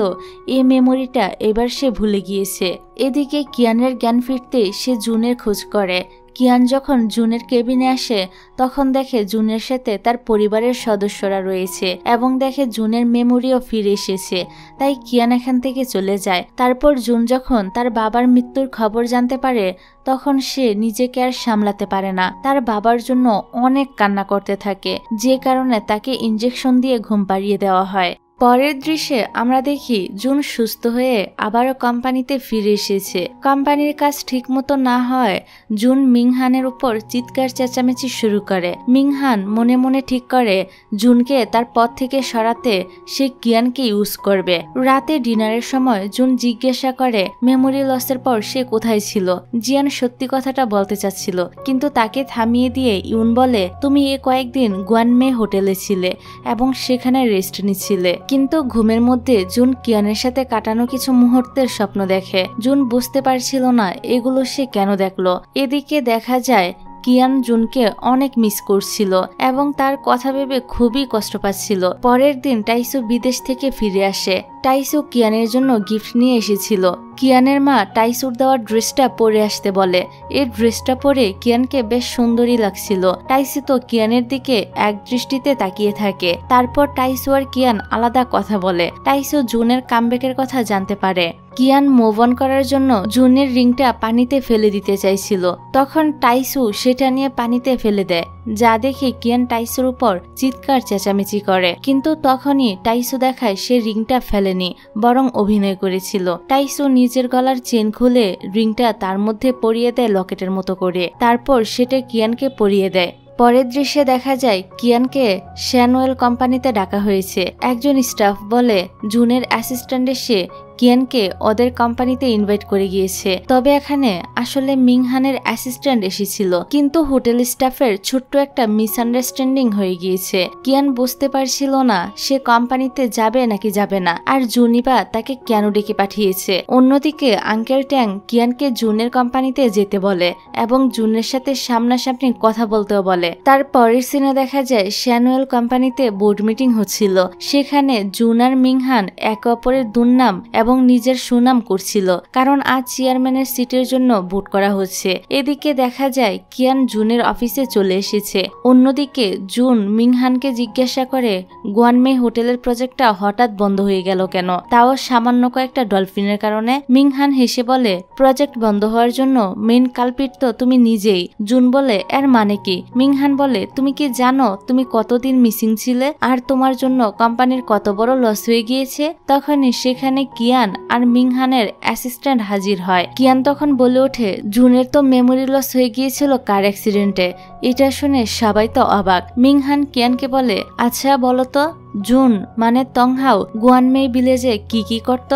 এই মেমোরিটা এবার সে ভুলে গিয়েছে। এদিকে কিয়ানের জ্ঞান ফিরতে সে জুনের খোঁজ করে। কিয়ান যখন জুনের কেবিনে আসে তখন দেখে জুনের সাথে তার পরিবারের সদস্যরা রয়েছে এবং দেখে জুনের মেমোরিও ফিরে এসেছে। তাই কিয়ান এখান থেকে চলে যায়। তারপর জুন যখন তার বাবার মৃত্যুর খবর জানতে পারে তখন সে নিজেকে আর সামলাতে পারে না। তার বাবার জন্য অনেক কান্না করতে থাকে, যে কারণে তাকে ইনজেকশন দিয়ে ঘুম পাড়িয়ে দেওয়া হয়। পরের দৃশ্যে আমরা দেখি জুন সুস্থ হয়ে আবারও কোম্পানিতে ফিরে এসেছে। কোম্পানির কাজ ঠিকমতো না হয় জুন মিংহানের উপর চিৎকার চেঁচামেচি শুরু করে। মিংহান মনে মনে ঠিক করে জুনকে তার পথ থেকে সরাতে সে কিয়ানকে ইউজ করবে। রাতে ডিনারের সময় জুন জিজ্ঞাসা করে মেমোরি লসের পর সে কোথায় ছিল। জিয়ান সত্যি কথাটা বলতে চাচ্ছিল, কিন্তু তাকে থামিয়ে দিয়ে ইউন বলে, তুমি এ কয়েকদিন গুয়ানমে হোটেলে ছিলে এবং সেখানে রেস্ট নিচ্ছিলে। কিন্তু ঘুমের মধ্যে জুন কিয়ানের সাথে কাটানো কিছু মুহূর্তের স্বপ্ন দেখে। জুন বুঝতে পারছিল না এগুলো সে কেন দেখলো। এদিকে দেখা যায় কিয়ান জুনকে অনেক মিস করছিল এবং তার কথা ভেবে খুবই কষ্ট পাচ্ছিল। পরের দিন টাইসু বিদেশ থেকে ফিরে আসে। টাইসু কিয়ানের জন্য গিফট নিয়ে এসেছিল। কিয়ানের মা টাইসুর দেওয়া ড্রেসটা পরে আসতে বলে। এই ড্রেসটা পরে কিয়ানকে বেশ সুন্দরী লাগছিল। টাইসু তো কিয়ানের দিকে এক দৃষ্টিতে তাকিয়ে থাকে। তারপর টাইসু আর কিয়ান আলাদা কথা বলে। টাইসু জুনের কামব্যাকের কথা জানতে পারে। কিয়ান মুভ অন করার জন্য জুনের রিংটা পানিতে ফেলে দিতে চাইছিল। তখন টাইসু সেটা নিয়ে পানিতে ফেলে দেয়, যা দেখে কিয়ান টাইসুর উপর চিৎকার চেঁচামেচি করে। কিন্তু তখনই টাইসু দেখায় সে রিংটা ফেলেনি, বরং অভিনয় করেছিল। টাইসু নিজের গলার চেন খুলে রিংটা তার মধ্যে পরিয়ে দেয় লকেটের মতো করে। তারপর সেটা কিয়ানকে পরিয়ে দেয়। পরের দৃশ্যে দেখা যায় কিয়ানকে শ্যানওয়েল কোম্পানিতে ডাকা হয়েছে। একজন স্টাফ বলে জুনের অ্যাসিস্ট্যান্ট এসে কিয়ানকে ওদের কোম্পানিতে ইনভাইট করে গিয়েছে। তবে এখানে আসলে মিংহানের অ্যাসিস্ট্যান্ট এসেছিল, কিন্তু হোটেল স্টাফের ছোট্ট একটা মিসআন্ডারস্ট্যান্ডিং হয়ে গিয়েছে। কিয়ান বুঝতে পারছিল না সে কোম্পানিতে যাবে নাকি যাবে না, আর জুনিবা তাকে কেন ডেকে পাঠিয়েছে। অন্যদিকে আঙ্কেল ট্যাং কিয়ানকে জুনের কোম্পানিতে যেতে বলে এবং জুনের সাথে সামনাসামনি কথা বলতেও বলে। তার পরের সিনে দেখা যায় শ্যানুয়েল কোম্পানিতে বোর্ড মিটিং হচ্ছিল। সেখানে জুন আর মিংহান একে অপরের দুর্নাম এবং নিজের সুনাম করছিল, কারণ আজ চেয়ারম্যানের সিটের জন্য ভোট করা হচ্ছে। এদিকে দেখা যায় কিয়ান জুনের অফিসে চলে এসেছে। অন্যদিকে জুন মিংহানকে জিজ্ঞাসা করে গুয়ানমে হোটেলের প্রজেক্টটা হঠাৎ বন্ধ হয়ে গেল কেন, তাও সামান্য কয়েকটা ডলফিনের কারণে। মিংহান হেসে বলে প্রজেক্ট বন্ধ হওয়ার জন্য মেইন কালপিট তো তুমি নিজেই। জুন বলে এর মানে কি? মিংহান বলে তুমি কি জানো তুমি কতদিন মিসিং ছিলে আর তোমার জন্য কোম্পানির কত বড় লস হয়ে গিয়েছে? তখনই সেখানে কিয়ান আর মিংহানের অ্যাসিস্ট্যান্ট হাজির হয়। কিয়ান তখন বলে ওঠে জুনের তো মেমোরি লস হয়ে গিয়েছিল কার অ্যাক্সিডেন্টে। এটা শুনে সবাই তো অবাক। মিংহান কিয়ানকে বলে আচ্ছা বলতো জুন মানে তংহাও গুয়ানমে ভিলেজে কি কি করত?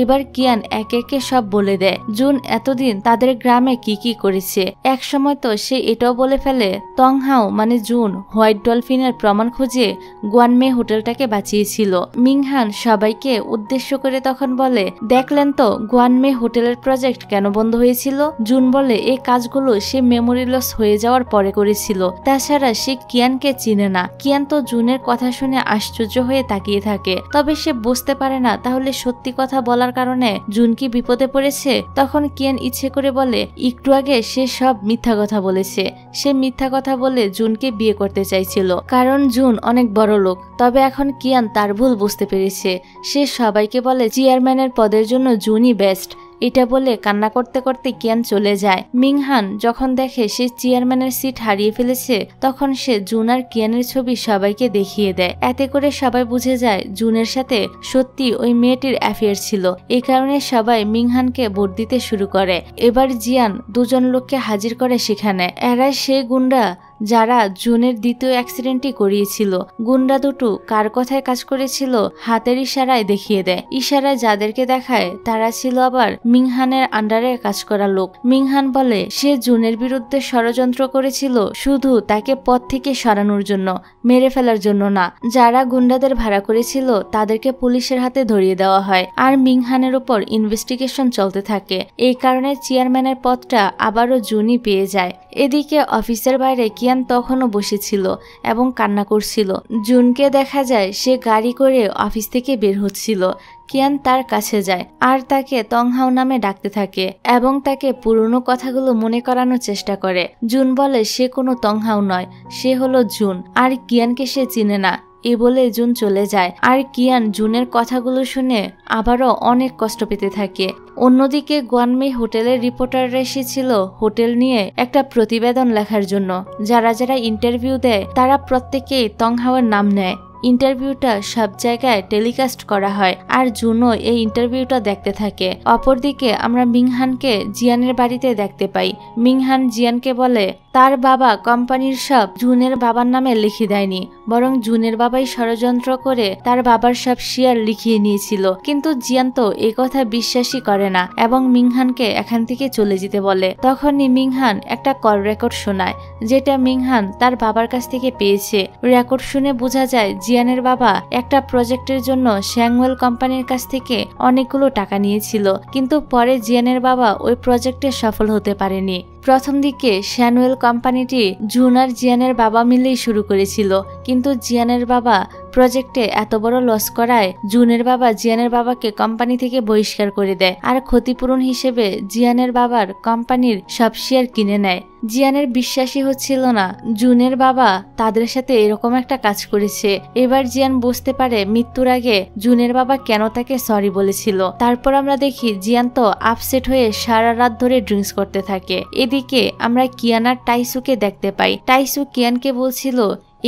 এবার কিয়ান একে একে সব বলে দেয় জুন এতদিন তাদের গ্রামে কি কি করেছে। এক সময় তো সে এটাও বলে ফেলে তংহাও মানে জুন হোয়াইট ডলফিনের প্রমাণ খুঁজে গুয়ানমে হোটেলটাকে বাঁচিয়েছিল। মিংহান সবাইকে উদ্দেশ্য করে তখন বলে দেখলেন তো গুয়ানমে হোটেলের প্রজেক্ট কেন বন্ধ হয়েছিল? জুন বলে এই কাজগুলো সে মেমোরি লস হয়ে যাওয়ার পরে করেছিল, তাছাড়া সে কিয়ানকে চিনে না। কিয়ান তো জুনের কথা শুনে আশ্চর্য হয়ে তাকিয়ে থাকে, তবে সে বুঝতে পারে না তাহলে সত্যি কথা বলার কারণে জুন কি বিপদে পড়েছে। তখন কিয়ান ইচ্ছে করে বলে একটু আগে সে সব মিথ্যা কথা বলেছে। সে মিথ্যা কথা বলে জুনকে বিয়ে করতে চাইছিল, কারণ জুন অনেক বড় লোক। তবে এখন কিয়ান তার ভুল বুঝতে পেরেছে। সে সবাইকে বলে চেয়ারম্যানের পদের জন্য জুনই বেস্ট। এটা বলে কান্না করতে করতে কিয়ান চলে যায়। মিংহান যখন দেখে সে চেয়ারম্যানের সিট হারিয়ে ফেলেছে তখন সে জুন আর কিয়ানের ছবি সবাইকে দেখিয়ে দেয়। এতে করে সবাই বুঝে যায় জুনের সাথে সত্যি ওই মেয়েটির অ্যাফেয়ার ছিল। এই কারণে সবাই মিংহানকে ভোট দিতে শুরু করে। এবার জিয়ান দুজন লোককে হাজির করে সেখানে। এরা সেই গুন্ডা যারা জুনের দ্বিতীয় অ্যাক্সিডেন্টটি করিয়েছিল। গুন্ডা দুটো কার কথায় কাজ করেছিল হাতের ইশারায় দেখিয়ে দেয়। ইশারায় যাদেরকে দেখায় তারা ছিল আবার মিংহানের আন্ডারে কাজ করা লোক। মিংহান বলে সে জুনের বিরুদ্ধে ষড়যন্ত্র করেছিল শুধু তাকে পথ থেকে সরানোর জন্য, মেরে ফেলার জন্য না। যারা গুন্ডাদের ভাড়া করেছিল তাদেরকে পুলিশের হাতে ধরিয়ে দেওয়া হয় আর মিংহানের উপর ইনভেস্টিগেশন চলতে থাকে। এই কারণে চেয়ারম্যানের পদটা আবারও জুনই পেয়ে যায়। এদিকে অফিসের বাইরে কিয়ান তখনও বসেছিল এবং কান্না করছিল। জুনকে দেখা যায় সে গাড়ি করে অফিস থেকে বের হচ্ছিল। কিয়ান তার কাছে যায় আর তাকে তংহাও নামে ডাকতে থাকে এবং তাকে পুরনো কথাগুলো মনে করানোর চেষ্টা করে। জুন বলে সে কোনো তংহাও নয়, সে হলো জুন আর কিয়ানকে সে চিনে না। এ বলে জুন চলে যায় আর কিয়ান জুনের কথাগুলো শুনে আবারও অনেক কষ্ট পেতে থাকে। অন্যদিকে গোয়ানমি হোটেলের রিপোর্টাররা এসেছিল হোটেল নিয়ে একটা প্রতিবেদন লেখার জন্য। যারা যারা ইন্টারভিউ দেয় তারা প্রত্যেকেই তংহাওয়ের নাম নেয়। ইন্টারভিউটা সব জায়গায় টেলিকাস্ট করা হয় আর জুনও এই ইন্টারভিউটা দেখতে থাকে। অপরদিকে আমরা মিংহানকে জিয়ানের বাড়িতে দেখতে পাই। মিংহান জিয়ানকে বলে তার বাবা কোম্পানির সব জুনের বাবার নামে লিখে দেয়নি, বরং জুনের বাবাই ষড়যন্ত্র করে তার বাবার সব শেয়ার লিখিয়ে নিয়েছিল। কিন্তু জিয়ান তো এই কথা বিশ্বাসই করে না এবং মিংহানকে এখান থেকে চলে যেতে বলে। তখনই মিংহান একটা কল রেকর্ড শোনায় যেটা মিংহান তার বাবার কাছ থেকে পেয়েছে। রেকর্ড শুনে বোঝা যায় জিয়ানের বাবা একটা প্রজেক্টের জন্য শ্যাংওয়েল কোম্পানির কাছ থেকে অনেকগুলো টাকা নিয়েছিল, কিন্তু পরে জিয়ানের বাবা ওই প্রজেক্টে সফল হতে পারেনি। প্রথম দিকে শ্যানুয়েল কোম্পানিটি জুন আর জিয়ানের বাবা মিলেই শুরু করেছিল, কিন্তু জিয়ানের বাবা প্রজেক্টে এত বড় লস করায় জুনের বাবা জিয়ানের বাবাকে কোম্পানি থেকে বহিষ্কার করে দেয় আর ক্ষতিপূরণ হিসেবে জিয়ানের বাবার কোম্পানির সব শেয়ার কিনে নেয়। জিয়ানের বিশ্বাসই হচ্ছিল না জুনের বাবা তাদের সাথে এরকম একটা কাজ করেছে। এবার জিয়ান বুঝতে পারে মৃত্যুর আগে জুনের বাবা কেন তাকে সরি বলেছিল। তারপর আমরা দেখি জিয়ান তো আপসেট হয়ে সারা রাত ধরে ড্রিঙ্কস করতে থাকে। এদিকে আমরা কিয়ান আর টাইসুকে দেখতে পাই। টাইসু কিয়ানকে বলছিল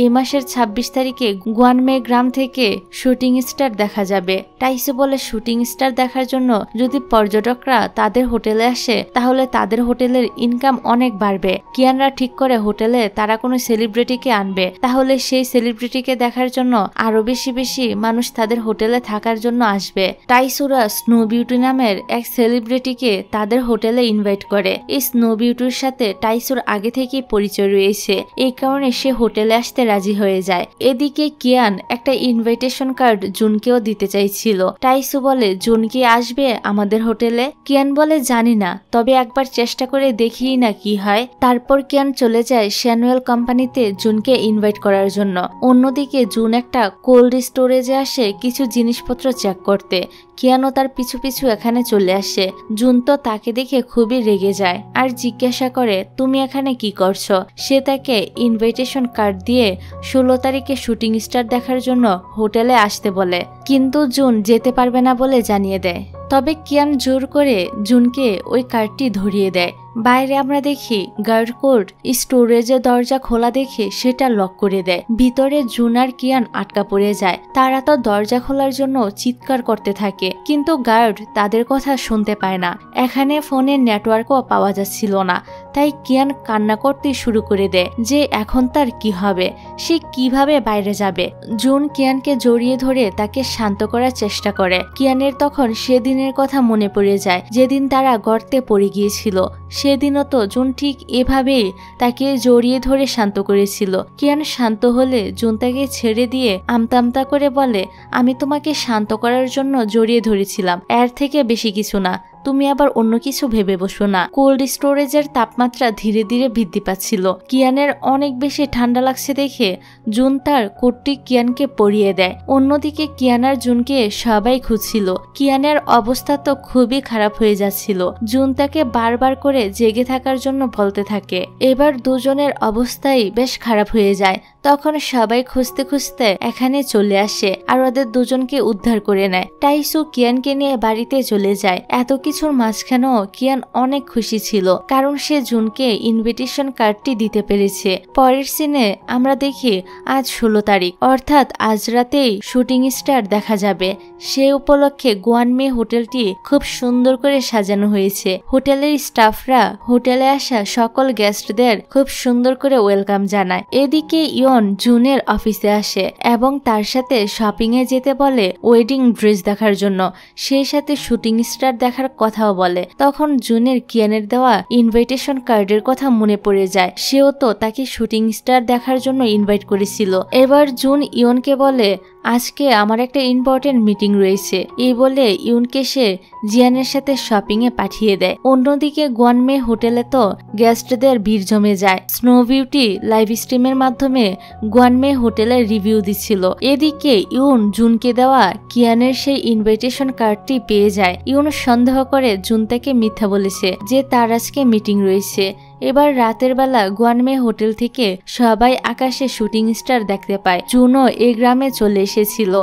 এই মাসের ২৬ তারিখে গুয়ানমে গ্রাম থেকে শুটিং স্টার দেখা যাবে। টাইসু বলে শুটিং স্টার দেখার জন্য যদি পর্যটকরা তাদের হোটেলে আসে তাহলে তাদের হোটেলের ইনকাম অনেক বাড়বে। কিয়ানরা ঠিক করে হোটেলে তারা কোনো সেলিব্রিটিকে আনবে, তাহলে সেই সেলিব্রিটিকে দেখার জন্য আরো বেশি বেশি মানুষ তাদের হোটেলে থাকার জন্য আসবে। টাইসুরা স্নো বিউটি নামের এক সেলিব্রিটিকে তাদের হোটেলে ইনভাইট করে। এই স্নো বিউটির সাথে টাইসুর আগে থেকেই পরিচয় রয়েছে, এই কারণে সে হোটেলে আসতে রাজি হয়ে যায়। এদিকে কিয়ান একটা ইনভাইটেশন কার্ড জুনকেও দিতে চাইছিল। টাইসু বলে জুন কি আসবে আমাদের হোটেলে? কিয়ান বলে জানি না, তবে একবার চেষ্টা করে দেখিই না কি হয়। তারপর কিয়ান চলে যায় শ্যানুয়েল কোম্পানিতে জুনকে ইনভাইট করার জন্য। অন্যদিকে জুন একটা কোল্ড স্টোরেজে আসে কিছু জিনিসপত্র চেক করতে। কিয়ানও তার পিছু পিছু এখানে চলে আসে। জুন তো তাকে দেখে খুবই রেগে যায় আর জিজ্ঞাসা করে তুমি এখানে কি করছো। সে তাকে ইনভাইটেশন কার্ড দিয়ে 16 তারিখে শুটিং স্টার দেখার জন্য হোটেলে আসতে বলে, কিন্তু জুন যেতে পারবে না বলে জানিয়ে দেয়। তবে কিয়ান জোর করে জুনকে ওই কার্ডটি ধরিয়ে দেয়। বাইরে আমরা দেখি গার্ড কোড স্টোরেজের দরজা খোলা দেখে সেটা লক করে দেয়। ভিতরে জুন আর কিয়ান আটকা পড়ে যায়। তারা তো দরজা খোলার জন্য চিৎকার করতে থাকে, কিন্তু গার্ড তাদের কথা শুনতে পায় না। এখানে ফোনের নেটওয়ার্কও পাওয়া যাচ্ছিল না, তাই কিয়ান কান্না করতে শুরু করে দেয় যে এখন তার কি হবে, সে কিভাবে বাইরে যাবে। জুন কিয়ানকে জড়িয়ে ধরে তাকে শান্ত করার চেষ্টা করে। কিয়ানের তখন সেদিনের কথা মনে পড়ে যায় যেদিন তারা গর্তে পড়ে গিয়েছিল। সেদিনও তো জুন ঠিক এভাবেই তাকে জড়িয়ে ধরে শান্ত করেছিল। কিয়ান শান্ত হলে জুন তাকে ছেড়ে দিয়ে আমতা আমতা করে বলে আমি তোমাকে শান্ত করার জন্য জড়িয়ে ধরেছিলাম, এর থেকে বেশি কিছু না, তুমি আবার অন্য কিছু ভেবে বসো না। কোল্ড স্টোরেজের তাপমাত্রা ধীরে ধীরে বৃদ্ধি পাচ্ছিল। কিয়ানের অনেক বেশি ঠান্ডা লাগছে দেখে জুন তার কোটটি কিয়ানকে পরিয়ে দেয়। অন্যদিকে কিয়ান আর জুনকে সবাই খুঁজছিল। কিয়ানের অবস্থা তো খুবই খারাপ হয়ে যাচ্ছিল। জুন তাকে বারবার করে জেগে থাকার জন্য বলতে থাকে। এবার দুজনের অবস্থাই বেশ খারাপ হয়ে যায়। তখন সবাই খুঁজতে খুঁজতে এখানে চলে আসে আর ওদের দুজনকে উদ্ধার করে নেয়। টাইসু কিয়ানকে নিয়ে বাড়িতে চলে যায়। এত কিছুর মাঝখানেও কিয়ান অনেক খুশি ছিল, কারণ সে জুনকে ইনভিটেশন কার্ডটি দিতে পেরেছে। পরের সিনে আমরা দেখি আজ 16 তারিখ, অর্থাৎ আজ রাতেই শুটিং স্টার দেখা যাবে। সে উপলক্ষে গোয়ানমে হোটেলটি খুব সুন্দর করে সাজানো হয়েছে। হোটেলের স্টাফরা হোটেলে আসা সকল গেস্টদের খুব সুন্দর করে ওয়েলকাম জানায়। এদিকে ইয়ন জুনের অফিসে আসে এবং তার সাথে শপিং এ যেতে বলে ওয়েডিং ড্রেস দেখার জন্য, সেই সাথে শুটিং স্টার দেখার কথাও বলে। তখন জুনের কিয়ানের দেওয়া ইনভাইটেশন কার্ডের কথা মনে পড়ে যায়, সেও তো তাকে শুটিং স্টার দেখার জন্য ইনভাইট করেছিল। এবার জুন ইয়নকে বলে আজকে আমার একটা ইম্পর্টেন্ট মিটিং রয়েছে, এই বলে ইউনকে সে জিয়ানের সাথে শপিং এ পাঠিয়ে দেয়। অন্যদিকে গোয়ানমে হোটেলে তো গেস্টদের ভিড় জমে যায়। স্নো বিউটি লাইভ স্ট্রিমের মাধ্যমে গোয়ানমে হোটেলের রিভিউ দিচ্ছিল। এদিকে ইউন জুনকে দেওয়া কিয়ানের সেই ইনভাইটেশন কার্ডটি পেয়ে যায়। ইউন সন্দেহ করে জুন তাকে মিথ্যা বলেছে যে তার আজকে মিটিং রয়েছে। এবার রাতের বেলা গোয়ানমে হোটেল থেকে সবাই আকাশে শুটিং স্টার দেখতে পায়। জুনও এই গ্রামে চলে এসেছিল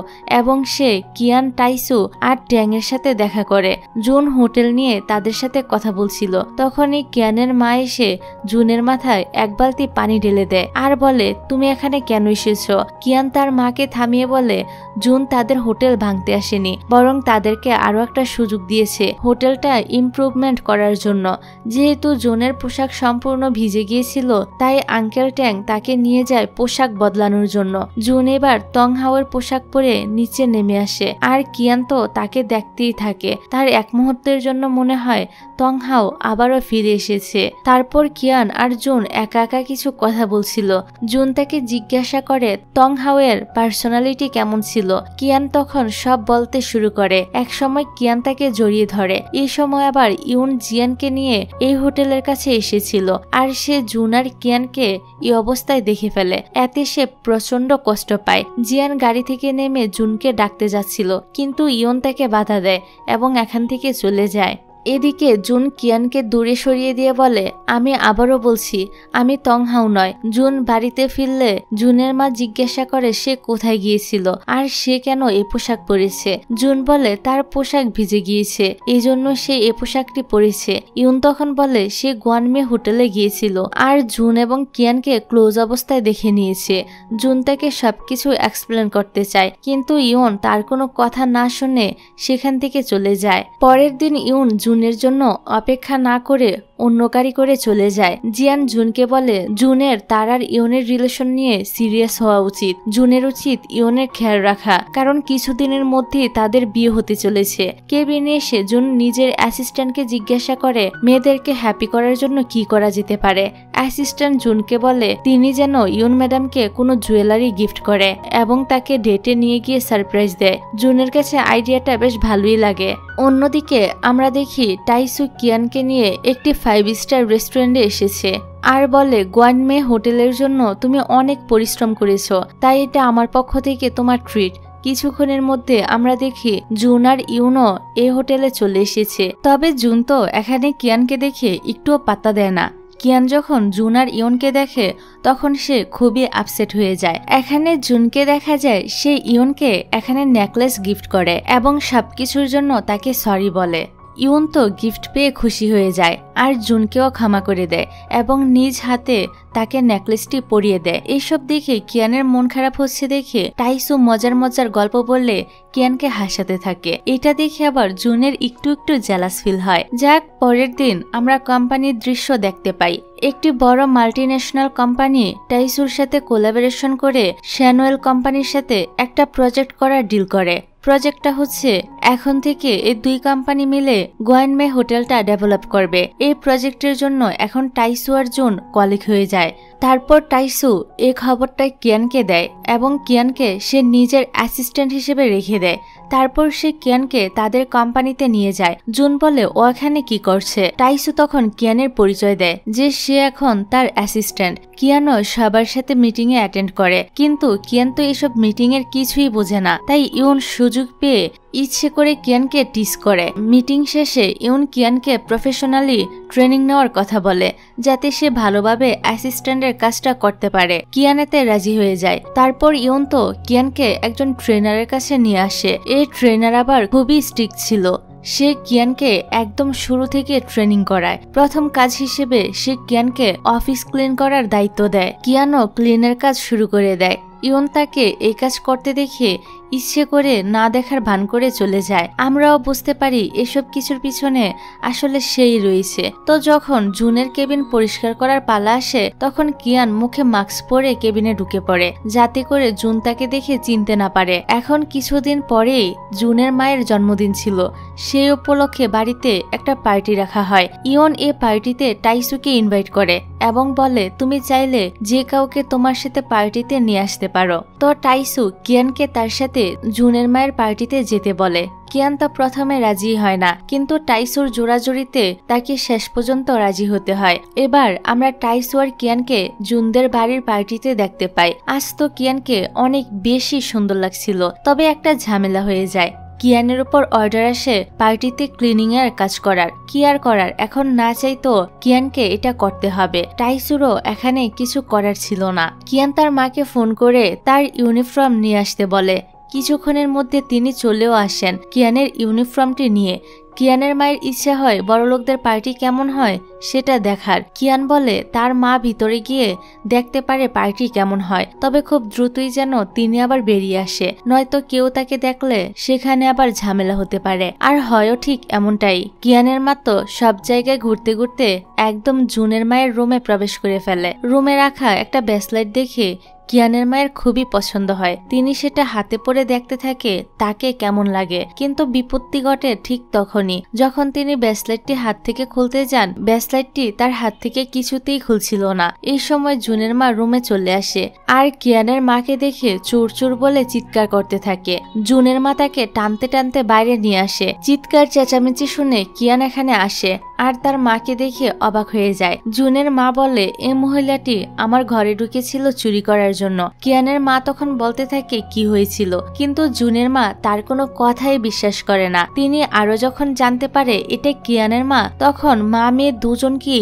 এবং সে কিয়ান, টাইসু আর ট্যাং এর সাথে দেখা করে। জুন হোটেল নিয়ে তাদের সাথে কথা বলছিল, তখনই কিয়ানের মা এসে জুনের মাথায় এক বালতি পানি ঢেলে দেয় আর বলে তুমি এখানে কেন এসেছো। কিয়ান তার মাকে থামিয়ে বলে জুন তাদের হোটেল ভাঙতে আসেনি, বরং তাদেরকে আরো একটা সুযোগ দিয়েছে হোটেলটা ইমপ্রুভমেন্ট করার জন্য। যেহেতু জুনের পোশাক সম্পূর্ণ ভিজে গিয়েছিল, তাই আঙ্কেল ট্যাং তাকে নিয়ে যায় পোশাক বদলানোর জন্য। জুন এবার তং হাওয়ের পোশাক পরে নিচে নেমে আসে আর কিয়ান তো তাকে দেখতেই থাকে। তার এক মুহূর্তের জন্য মনে হয় তং হাও আবারও ফিরে এসেছে। তারপর কিয়ান আর জুন একা একা কিছু কথা বলছিল। জুন তাকে জিজ্ঞাসা করে তং হাওয়ের পার্সোনালিটি কেমন ছিল। কিয়ান তখন সব বলতে শুরু করে। এক সময় কিয়ান তাকে জড়িয়ে ধরে। এই সময় আবার ইউন জিয়ানকে নিয়ে এই হোটেলের কাছে এসেছিল আর সে জুন আর কিয়ানকে এই অবস্থায় দেখে ফেলে। এতে সে প্রচন্ড কষ্ট পায়। জিয়ান গাড়ি থেকে নেমে জুনকে ডাকতে যাচ্ছিল, কিন্তু ইয়ন তাকে বাধা দেয় এবং এখান থেকে চলে যায়। এদিকে জুন কিয়ানকে দূরে সরিয়ে দিয়ে বলে আমি আবারও বলছি আমি তং হাও নয়। জুন বাড়িতে ফিরলে জুনের মা জিজ্ঞাসা করে সে কোথায় গিয়েছিল আর সে কেন এ পোশাক পরেছে। জুন বলে তার পোশাক ভিজে গিয়েছে, এই জন্য সে এ পোশাকটি পরেছে। ইউন তখন বলে সে গোয়ানমে হোটেলে গিয়েছিল আর জুন এবং কিয়ানকে ক্লোজ অবস্থায় দেখে নিয়েছে। জুন তাকে সবকিছু এক্সপ্লেন করতে চায়, কিন্তু ইউন তার কোনো কথা না শুনে সেখান থেকে চলে যায়। পরের দিন ইউন জুনের জন্য অপেক্ষা না করে অন্য গাড়ি করে চলে যায়। জিয়ান জুনকে বলে জুনের তার আর ইয়নের রিলেশন নিয়ে সিরিয়াস হওয়া উচিত। জুনের উচিত ইয়নের খেয়াল রাখা, কারণ কিছুদিনের মধ্যেই তাদের বিয়ে হতে চলেছে। কেবিনে এসে জুন নিজের অ্যাসিস্ট্যান্টকে জিজ্ঞাসা করে মেয়েদেরকে হ্যাপি করার জন্য কি করা যেতে পারে। অ্যাসিস্ট্যান্ট জুনকে বলে তিনি যেন ইয়ন ম্যাডামকে কোনো জুয়েলারি গিফট করে এবং তাকে ডেটে নিয়ে গিয়ে সারপ্রাইজ দেয়। জুনের কাছে আইডিয়াটা বেশ ভালোই লাগে। অন্যদিকে আমরা দেখি টাইসু কিয়ানকে নিয়ে একটি 5 স্টার রেস্টুরেন্টে এসেছে আর বলে গোয়ানমে হোটেলের জন্য তুমি অনেক পরিশ্রম করেছো, তাই এটা আমার পক্ষ থেকে তোমার ট্রিট। কিছুক্ষণের মধ্যে আমরা দেখি জুন আর ইউনও এই হোটেলে চলে এসেছে। তবে জুন তো এখানে কিয়ানকে দেখে একটুও পাত্তা দেয় না। কিয়ান যখন জুন আর ইয়নকে দেখে তখন সে খুবই আপসেট হয়ে যায়। এখানে জুনকে দেখা যায় সে ইয়নকে এখানে নেকলেস গিফট করে এবং সবকিছুর জন্য তাকে সরি বলে। ইউন তো গিফট পেয়ে খুশি হয়ে যায় আর জুনকেও ক্ষমা করে দেয় এবং নিজ হাতে তাকে নেকলেসটি পরিয়ে দেয়। এইসব দেখে কিয়ানের মন খারাপ হচ্ছে দেখে টাইসু মজার মজার গল্প বললে কিয়ানকে হাসাতে থাকে। এটা দেখে আবার জুনের একটু একটু জেলাস ফিল হয়। যাক, পরের দিন আমরা কোম্পানির দৃশ্য দেখতে পাই। একটি বড় মাল্টিন্যাশনাল কোম্পানি টাইসুর সাথে কোলাবোরেশন করে শ্যানোয়েল কোম্পানির সাথে একটা প্রজেক্ট করার ডিল করে। প্রজেক্টটা হচ্ছে এখন থেকে এই দুই কোম্পানি মিলে গোয়ানমে হোটেলটা ডেভেলপ করবে। এই প্রজেক্টের জন্য এখন টাইসু আর জুন কলিগ হয়ে যায়। তারপর টাইসু এই খবরটা কিয়ানকে দেয় এবং কিয়ানকে সে নিজের অ্যাসিস্ট্যান্ট হিসেবে রেখে দেয়। তারপর সে কিয়ানকে তাদের কোম্পানিতে নিয়ে যায়। জুন বলে ও এখানে কি করছে। টাইসু তখন কিয়ানের পরিচয় দেয় যে সে এখন তার অ্যাসিস্ট্যান্ট। কিয়ানও সবার সাথে মিটিং এ অ্যাটেন্ড করে, কিন্তু কিয়ান তো এসব মিটিং এর কিছুই বোঝে না। তাই ইউন সুযোগ সুযোগ পেয়ে ইচ্ছে করে কিয়ানকে টিস করে। মিটিং শেষে ইউন কিয়ানকে প্রফেশনালি ট্রেনিং নেওয়ার কথা বলে, যাতে সে ভালোভাবে অ্যাসিস্ট্যান্টের কাজটা করতে পারে। কিয়ান এতে রাজি হয়ে যায়। তারপর ইউন তো কিয়ানকে একজন ট্রেনারের কাছে নিয়ে আসে। এই ট্রেনার আবার খুবই স্ট্রিক্ট ছিল। সে কিয়ানকে একদম শুরু থেকে ট্রেনিং করায়। প্রথম কাজ হিসেবে সে কিয়ানকে অফিস ক্লিন করার দায়িত্ব দেয়। কিয়ানও ক্লিনের কাজ শুরু করে দেয়। ইউন তাকে এই কাজ করতে দেখে ইচ্ছে করে না দেখার ভান করে চলে যায়। আমরাও বুঝতে পারি এসব কিছুর পিছনে আসলে সেই রয়েছে। তো যখন জুনের কেবিন পরিষ্কার করার পালা আসে, তখন কিয়ান মুখে মাস্ক পরে কেবিনে ঢুকে পড়ে, যাতে করে জুন তাকে দেখে চিনতে না পারে। এখন কিছুদিন পরেই জুনের মায়ের জন্মদিন ছিল। সেই উপলক্ষে বাড়িতে একটা পার্টি রাখা হয়। ইয়ন এ পার্টিতে টাইসুকে ইনভাইট করে এবং বলে, তুমি চাইলে যে কাউকে তোমার সাথে পার্টিতে নিয়ে আসতে পারো। তো টাইসু কিয়ানকে তার সাথে জুনের মায়ের পার্টিতে যেতে বলে। কিয়ান তো প্রথমে রাজি হয় না, কিন্তু টাইসুর জোড়াজুড়িতে তাকে শেষ পর্যন্ত রাজি হতে হয়। এবার আমরা টাইসু আর কিয়ানকে জুনদের বাড়ির পার্টিতে দেখতে পাই। আজ তো কিয়ানকে অনেক বেশি সুন্দর লাগছিল, তবে একটা ঝামেলা হয়ে যায়। কিয়ানের উপর অর্ডার আসে পার্টিতে ক্লিনিং এর কাজ করার। কি আর করার, এখন না চাইতো কিয়ানকে এটা করতে হবে। টাইসুরও এখানে কিছু করার ছিল না। কিয়ান তার মাকে ফোন করে তার ইউনিফর্ম নিয়ে আসতে বলে। কিছুক্ষণের মধ্যে তিনি চলেও আসেন কিয়ানের ইউনিফর্মটি নিয়ে। কিয়ানের মায়ের ইচ্ছা হয় বড়লোকদের পার্টি কেমন হয় সেটা দেখার। কিয়ান বলে তার মা ভিতরে গিয়ে দেখতে পারে পার্টি কেমন হয়, তবে খুব দ্রুতই যেন তিনি আবার বেরিয়ে আসে, নয়তো কেউ তাকে দেখলে সেখানে আবার ঝামেলা হতে পারে। আর হয়ও ঠিক এমনটাই। কিয়ানের মা তো সব জায়গায় ঘুরতে ঘুরতে একদম জুনের মায়ের রুমে প্রবেশ করে ফেলে। রুমে রাখা একটা ব্রেসলেট দেখে কিয়ানের মায়ের খুবই পছন্দ হয়। তিনি সেটা হাতে পরে দেখতে থাকে তাকে কেমন লাগে। কিন্তু বিপত্তি ঘটে ঠিক তখনই, যখন তিনি ব্রেসলেটটি হাত থেকে খুলতে যান। ব্রেসলেটটি তার হাত থেকে কিছুতেই খুলছিল না। এই সময় জুনের মা রুমে চলে আসে আর কিয়ানের মাকে দেখে চুর চুর বলে চিৎকার করতে থাকে। জুনের মা তাকে টানতে টানতে বাইরে নিয়ে আসে। চিৎকার চেঁচামেচি শুনে কিয়ান এখানে আসে আর তার মাকে দেখে অবাক হয়ে যায়। জুনের মা বলে, এই মহিলাটি আমার ঘরে ঢুকেছিল চুরি করার জন্য। কিয়ানের মা তখন বলতে থাকে কি হয়েছিল, কিন্তু জুনের মা তার কোনো কথাই বিশ্বাস করে না। তিনি আরো যখন জানতে পারে এটা কিয়ানের মা, তখন মা মেয়ে দুজনকে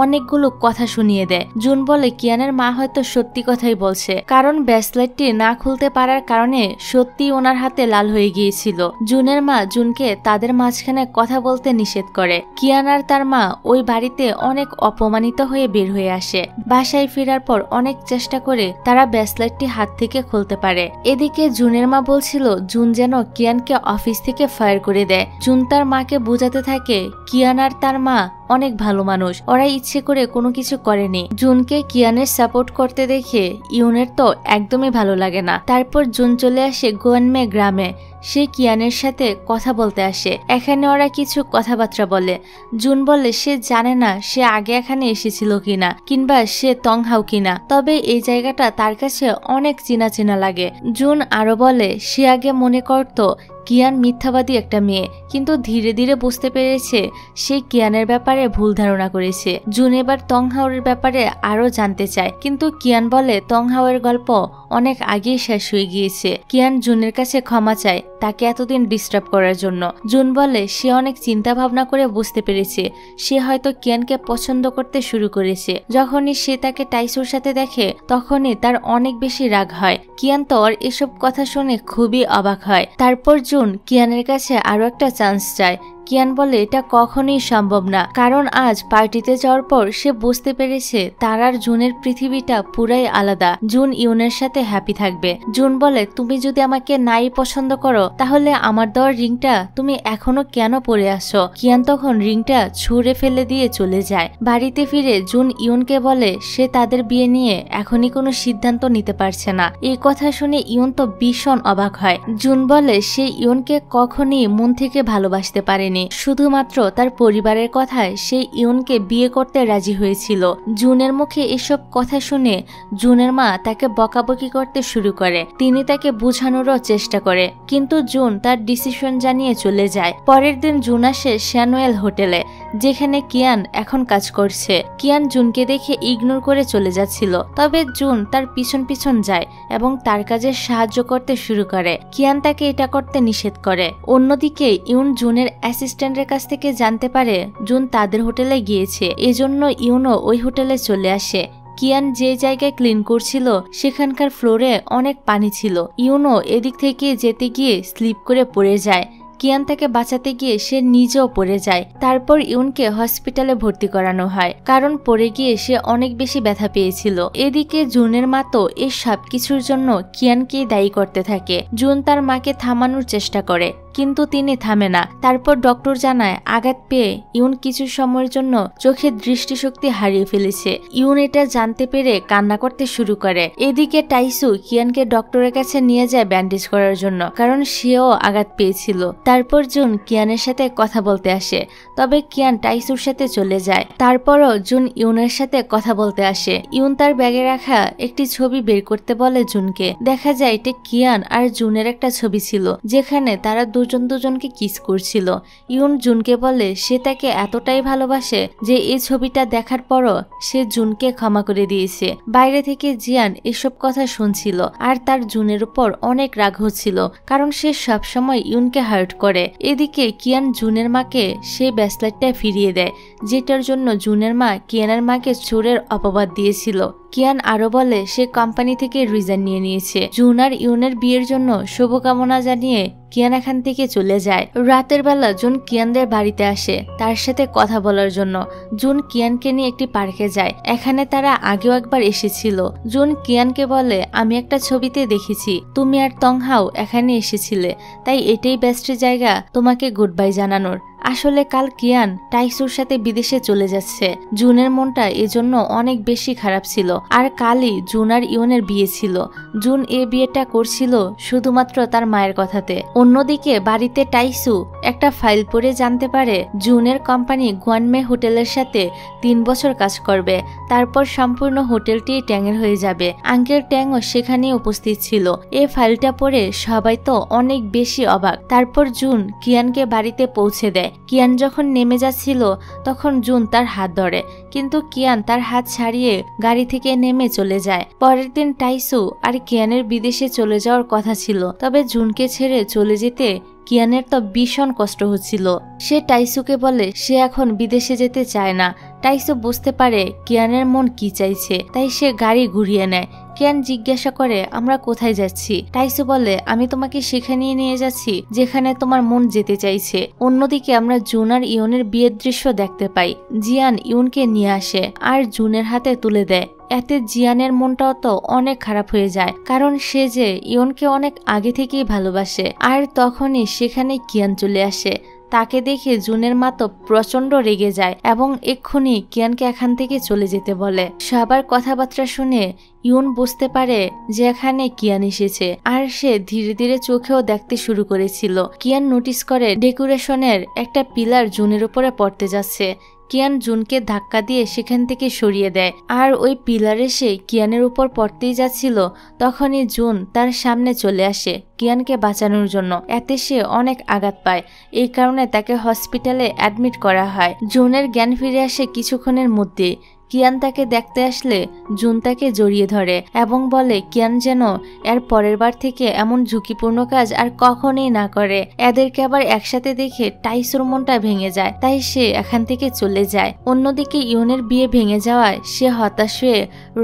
অনেকগুলো কথা শুনিয়ে দেয়। জুন বলে কিয়ানের মা হয়তো সত্যি কথাই বলছে, কারণ ব্রেসলেটটি না খুলতে পারার কারণে সত্যি ওনার হাতে লাল হয়ে গিয়েছিল। জুনের মা জুনকে তাদের মাঝখানে কথা বলতে নিষেধ করে। কিয়ান আর তার মা ওই বাড়িতে অনেক অপমানিত হয়ে বের হয়ে আসে। বাসায় ফেরার পর অনেক চেষ্টা করে তারা ব্রেসলেটটি হাত থেকে খুলতে পারে। এদিকে জুনের মা বলছিল জুন যেন কিয়ানকে অফিস থেকে ফায়ার করে দেয়। জুন তার মাকে বোঝাতে থাকে কিয়ান আর তার মা অনেক ভালো মানুষ, ওরা ইচ্ছে করে কোনো কিছু করেনি। জুনকে কিয়ানের সাপোর্ট করতে দেখে ইউনের তো একদমই ভালো লাগে না। তারপর জুন চলে আসে গোয়ানমে গ্রামে। সে কিয়ানের সাথে কথা বলতে আসে। এখানে ওরা কিছু কথাবার্তা বলে। জুন বলে সে জানে না সে আগে এখানে এসেছিল কিনা, কিংবা সে তংহাও কিনা, তবে এই জায়গাটা তার কাছে অনেক চেনা চেনা লাগে। জুন আরো বলে সে আগে মনে করত কিয়ান মিথ্যাবাদী একটা মেয়ে, কিন্তু ধীরে ধীরে বুঝতে পেরেছে সে কিয়ানের ব্যাপারে ভুল ধারণা করেছে। জুন এবার তংহাওয়ের ব্যাপারে আরো জানতে চায়, কিন্তু কিয়ান বলে তংহাওয়ের গল্প অনেক আগেই শেষ হয়ে গিয়েছে। কিয়ান জুনের কাছে ক্ষমা চায় তাকে এতদিন ডিস্টার্ব করার জন্য। জুন বলে সে অনেক চিন্তা ভাবনা করে বুঝতে পেরেছে সে হয়তো কিয়ানকে পছন্দ করতে শুরু করেছে। যখনই সে তাকে টাইসুর সাথে দেখে তখনই তার অনেক বেশি রাগ হয়। কিয়ান তো ওর এসব কথা শুনে খুবই অবাক হয়। তারপর জুন কিয়ানের কাছে আরো একটা চান্স চায়। কিয়ান বলে এটা কখনোই সম্ভব না, কারণ আজ পার্টিতে যাওয়ার পর সে বুঝতে পেরেছে তার আর জুনের পৃথিবীটা পুরাই আলাদা। জুন ইউনের সাথে হ্যাপি থাকবে। জুন বলে তুমি যদি আমাকে নাই পছন্দ করো তাহলে আমার দেওয়ার রিংটা তুমি এখনো কেন পরে আসো। কিয়ান তখন রিংটা ছুঁড়ে ফেলে দিয়ে চলে যায়। বাড়িতে ফিরে জুন ইউনকে বলে সে তাদের বিয়ে নিয়ে এখনই কোনো সিদ্ধান্ত নিতে পারছে না। এই কথা শুনে ইউন তো ভীষণ অবাক হয়। জুন বলে সে ইউনকে কখনই মন থেকে ভালোবাসতে পারেনি, শুধুমাত্র তার পরিবারের কথায় সে ইউনকে বিয়ে করতে রাজি হয়েছিল। জুনের মুখে এসব কথা শুনে জুনের মা তাকে বকাবকি করতে শুরু করে। তিনি তাকে বোঝানোরও চেষ্টা করে, কিন্তু জুন তার ডিসিশন জানিয়ে চলে যায়। পরের দিন জুন আসে শ্যানুয়েল হোটেলে। যেখানে কিয়ান এখন কাজ করছে। কিয়ান জুনকে দেখে ইগনোর করে চলে যাচ্ছিল, তবে জুন তার পিছন পিছন যায় এবং তার কাজে সাহায্য করতে শুরু করে। কিয়ান তাকে এটা করতে নিষেধ করে। অন্যদিকে ইউন জুনের অ্যাসিস্ট্যান্টের কাছ থেকে জানতে পারে জুন তাদের হোটেলে গিয়েছে, এজন্য ইউনও ওই হোটেলে চলে আসে। কিয়ান যে জায়গায় ক্লিন করছিল সেখানকার ফ্লোরে অনেক পানি ছিল। ইউনও এদিক থেকে যেতে গিয়ে স্লিপ করে পড়ে যায়। কিয়ান তাকে বাঁচাতে গিয়ে সে নিজেও পড়ে যায়। তারপর ইউনকে হসপিটালে ভর্তি করানো হয়, কারণ পড়ে গিয়ে সে অনেক বেশি ব্যথা পেয়েছিল। এদিকে জুনের মা তো এই সব কিছুর জন্য কিয়ানকেই দায়ী করতে থাকে। জুন তার মাকে থামানোর চেষ্টা করে, কিন্তু তিনি থামে না। তারপর ডক্টর জানায় আঘাত পেয়ে ইউন কিছু সময়ের জন্য চোখের দৃষ্টিশক্তি হারিয়ে ফেলেছে। ইউন এটা জানতে পেরে কান্না করতে শুরু করে। এদিকে টাইসু কিয়ানকে ডক্টরের কাছে নিয়ে যায় ব্যান্ডেজ করার জন্য, কারণ সেও আঘাত পেয়েছিল। তারপর জুন কিয়ানের সাথে কথা বলতে আসে, তবে কিয়ান টাইসুর সাথে চলে যায়। তারপরও জুন ইউনের সাথে কথা বলতে আসে। ইউন তার ব্যাগে রাখা একটি ছবি বের করতে বলে জুনকে। দেখা যায় এটা কিয়ান আর জুনের একটা ছবি ছিল, যেখানে তারা দুজন দুজনকে কিস করছিল। ইউন জুনকে বলে সে তাকে এতটাই ভালোবাসে যে এই ছবিটা দেখার পরও সে জুনকে ক্ষমা করে দিয়েছে। বাইরে থেকে জিয়ান এসব কথা শুনছিল আর তার জুনের উপর অনেক রাগ হচ্ছিল, কারণ সে সবসময় ইউনকে হার্ট করে। এদিকে কিয়ান জুনের মাকে সে ব্রেসলেটটা ফিরিয়ে দেয়, যেটার জন্য জুনের মা কিয়ানের মাকে চোরের অপবাদ দিয়েছিল। কিয়ান আরো বলে সে কোম্পানি থেকে রিজাইন নিয়ে নিয়েছে। জুন আর ইউনের বিয়ের জন্য শুভকামনা জানিয়ে কিয়ান এখান থেকে চলে যায়। রাতের বেলা জুন কিয়ানদের বাড়িতে আসে তার সাথে কথা বলার জন্য। জুন কিয়ানকে নিয়ে একটি পার্কে যায়, এখানে তারা আগেও একবার এসেছিল। জুন কিয়ানকে বলে আমি একটা ছবিতে দেখেছি তুমি আর তংহাও এখানে এসেছিলে, তাই এটাই বেস্ট জায়গা তোমাকে গুড বাই জানানোর। আসলে কাল কিয়ান টাইসুর সাথে বিদেশে চলে যাচ্ছে। জুনের মনটা এজন্য অনেক বেশি খারাপ ছিল। আর কালই জুন আর ইউনের বিয়ে ছিল। জুন এই বিয়েটা করছিল শুধুমাত্র তার মায়ের কথাতে। অন্যদিকে বাড়িতে টাইসু একটা ফাইল পড়ে জানতে পারে জুনের কোম্পানি গুয়ানমে হোটেলের সাথে 3 বছর কাজ করবে, তারপর সম্পূর্ণ হোটেলটি ট্যাঙের হয়ে যাবে। আঙ্কেল ট্যাংও সেখানে উপস্থিত ছিল। এই ফাইলটা পড়ে সবাই তো অনেক বেশি অবাক। তারপর জুন কিয়ানকে বাড়িতে পৌঁছে দেয়। কিয়ান যখন নেমে যাচ্ছিল তখন জুন তার হাত ধরে, কিন্তু কিয়ান তার হাত ছাড়িয়ে গাড়ি থেকে নেমে চলে যায়। পরের দিন টাইসু আর কিয়ানের বিদেশে চলে যাওয়ার কথা ছিল, তবে জুনকে ছেড়ে চলে যেতে কিয়ানের তো ভীষণ কষ্ট হচ্ছিল। সে টাইসুকে বলে সে এখন বিদেশে যেতে চায় না। টাইসু বুঝতে পারে কিয়ানের মন কি চাইছে, তাই সে গাড়ি ঘুরিয়ে নেয়। কিয়ান জিজ্ঞাসা করে আমরা কোথায় যাচ্ছি। টাইসু বলে আমি তোমাকে সেখানে নিয়ে যাচ্ছি যেখানে তোমার মন যেতে চাইছে। অন্যদিকে আমরা জুন আর ইউনের বিয়ের দৃশ্য দেখতে পাই। জিয়ান ইউনকে নিয়ে আসে আর জুনের হাতে তুলে দেয়। এতে জিয়ানের মনটাও তো অনেক খারাপ হয়ে যায়, কারণ সে যে ইউনকে অনেক আগে থেকেই ভালোবাসে। আর তখনই সেখানে কিয়ান চলে আসে। তাকে দেখে জুনের মা তো প্রচন্ড রেগে যায় এবং এক্ষুনি কিয়ানকে এখান থেকে চলে যেতে বলে। সবার কথাবার্তা শুনে ইউন বুঝতে পারে যে এখানে কিয়ান এসেছে, আর সে ধীরে ধীরে চোখেও দেখতে শুরু করেছিল। কিয়ান নোটিস করে ডেকোরেশনের একটা পিলার জুনের উপরে পড়তে যাচ্ছে। কিয়ান জুনকে ধাক্কা দিয়ে সেখান থেকে সরিয়ে দেয়, আর ওই পিলারে সে কিয়ানের উপর পড়তেই যাচ্ছিল। তখনই জুন তার সামনে চলে আসে কিয়ানকে বাঁচানোর জন্য। এতে সে অনেক আঘাত পায়, এই কারণে তাকে হসপিটালে অ্যাডমিট করা হয়। জুনের জ্ঞান ফিরে আসে কিছুক্ষণের মধ্যে। কিয়ান তাকে দেখতে আসলে জুন তাকে জড়িয়ে ধরে এবং বলে কিয়ান যেন এর পরের বার থেকে এমন ঝুঁকিপূর্ণ কাজ আর কখনোই না করে। এদেরকে আবার একসাথে দেখে টাইসুর মনটা ভেঙে যায়, তাই সে এখান থেকে চলে যায়। অন্যদিকে ইউনের বিয়ে ভেঙে যাওয়ায় সে হতাশ হয়ে